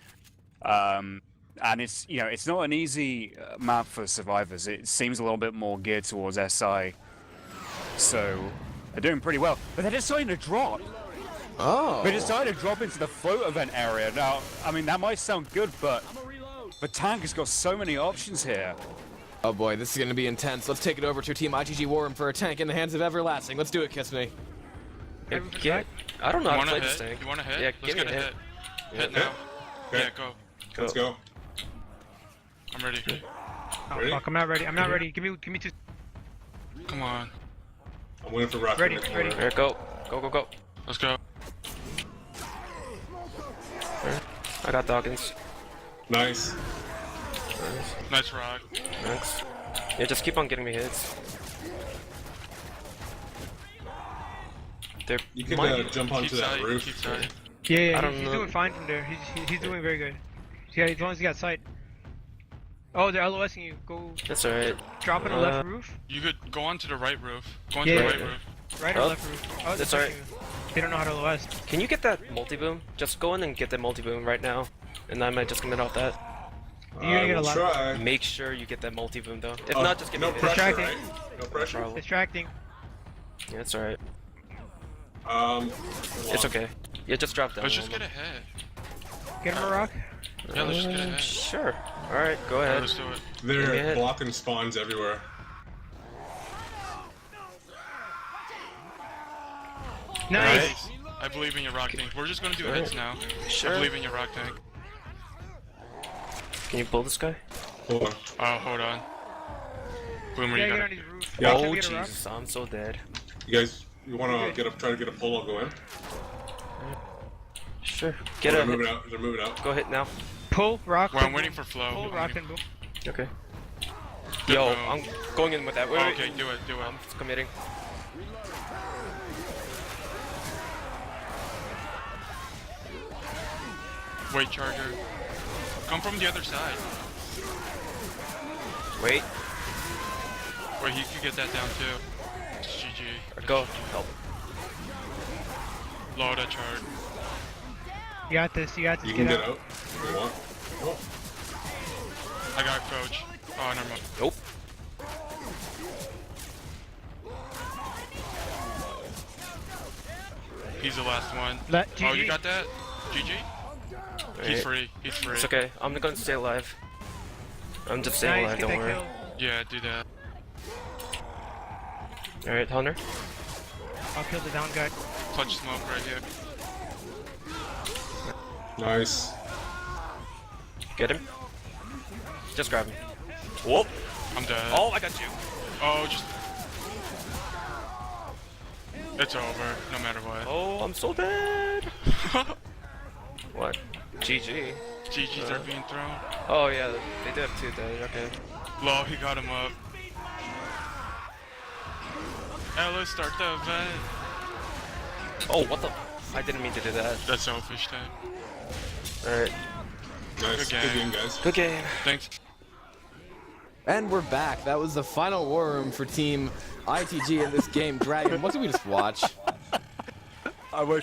And it's, you know, it's not an easy map for survivors. It seems a little bit more geared towards SI. So they're doing pretty well. But they're deciding to drop. Oh. They decided to drop into the float event area. Now, I mean, that might sound good, but the tank has got so many options here. Oh boy, this is going to be intense. Let's take it over to Team I.T.G War Room for a tank in the hands of Everlasting. Let's do it, Kissme. Yeah, I don't know how to play hit? this tank. You wanna hit? Yeah, Let's give me get a a hit. hit. Hit now. Okay. Yeah, go. Let's go. I'm ready. Oh Ready? fuck, I'm not ready. I'm not ready. Give me 2. Come on. I'm waiting for Raccoon. Ready, in the ready. corner. Here, go. Go, go, go. Let's go. Here. I got Dawkins. Nice. Nice rock. Thanks. Yeah, just keep on getting me hits. There You can might... jump onto Keep that sight, roof. keep sight. Yeah, I don't he's know. doing fine from there. He's doing very good. Yeah, as long as he got sight. Oh, they're LOSing you. Go That's alright. drop on the left roof. You could go onto the right roof. Go onto Yeah. the right roof. Right or left roof. Oh, That's they're alright. pushing you. They don't know how to LOS. Can you get that multi-boom? Just go in and get that multi-boom right now. And I might just commit off that. You're gonna get a will lot. try. Make sure you get that multi-boom though. If Oh, not, just give me no a hit. pressure, Distracting. right? No pressure. Problem. Distracting. Yeah, it's alright. hold It's on. okay. Yeah, just drop down. Let's a just little get a hit. Get him a rock. Yeah, let's just get a bit. hit. Sure. Alright, go Alright, ahead. let's do it. Give me a They're hit. blocking spawns everywhere. Nice. I believe in your rock tank. We're just gonna do hits now. Sure. I believe in your rock tank. Can you pull this guy? Hold on. Oh, hold on. Boomer, Yeah, you get got on it. his roof. Yeah. Can Oh we get a rock? Jesus, I'm so dead. You guys, you want to try to get a pull? I'll go in. Sure. Get They're a moving hit. out. They're moving out. Go hit now. Pull rock. Well, I'm then waiting boom. for flow. Pull I'm rock waiting- and boom. Okay. Good Yo, move. I'm going in with that. Wait, Oh, wait. okay, do it, do it. I'm committing. Wait, Charger. Come from the other side. Wait. Wait, he could get that down too. It's GG. Go. Help. Low that charge. You got this. You got this. You can get out. out if you want. Oh, I got coach. Oh, never mind. Nope. He's the last one. Let Oh, GG. you got that? GG? He's Wait. free. He's free. It's okay. I'm gonna stay alive. I'm just staying Nice. alive. Get Don't that worry. kill. Yeah, do that. All right, Hunter. I'll kill the down guy. Clutch smoke right here. nice. Get him. Just grab him. Whoop. I'm dead. Oh, I got you. Oh, just. It's over, no matter what. Oh, I'm so dead. What? GG. GGs are being thrown. Oh yeah, they did have 2 dead. Okay. Low, he got him up. Now let's start the event. Oh, what the? I didn't mean to do that. That's selfish thing. All right. Nice. Good Good game. game, guys. Good game. Thanks. And we're back. That was the final war room for Team I.T.G in this game. Dragon, what did we just watch? I wish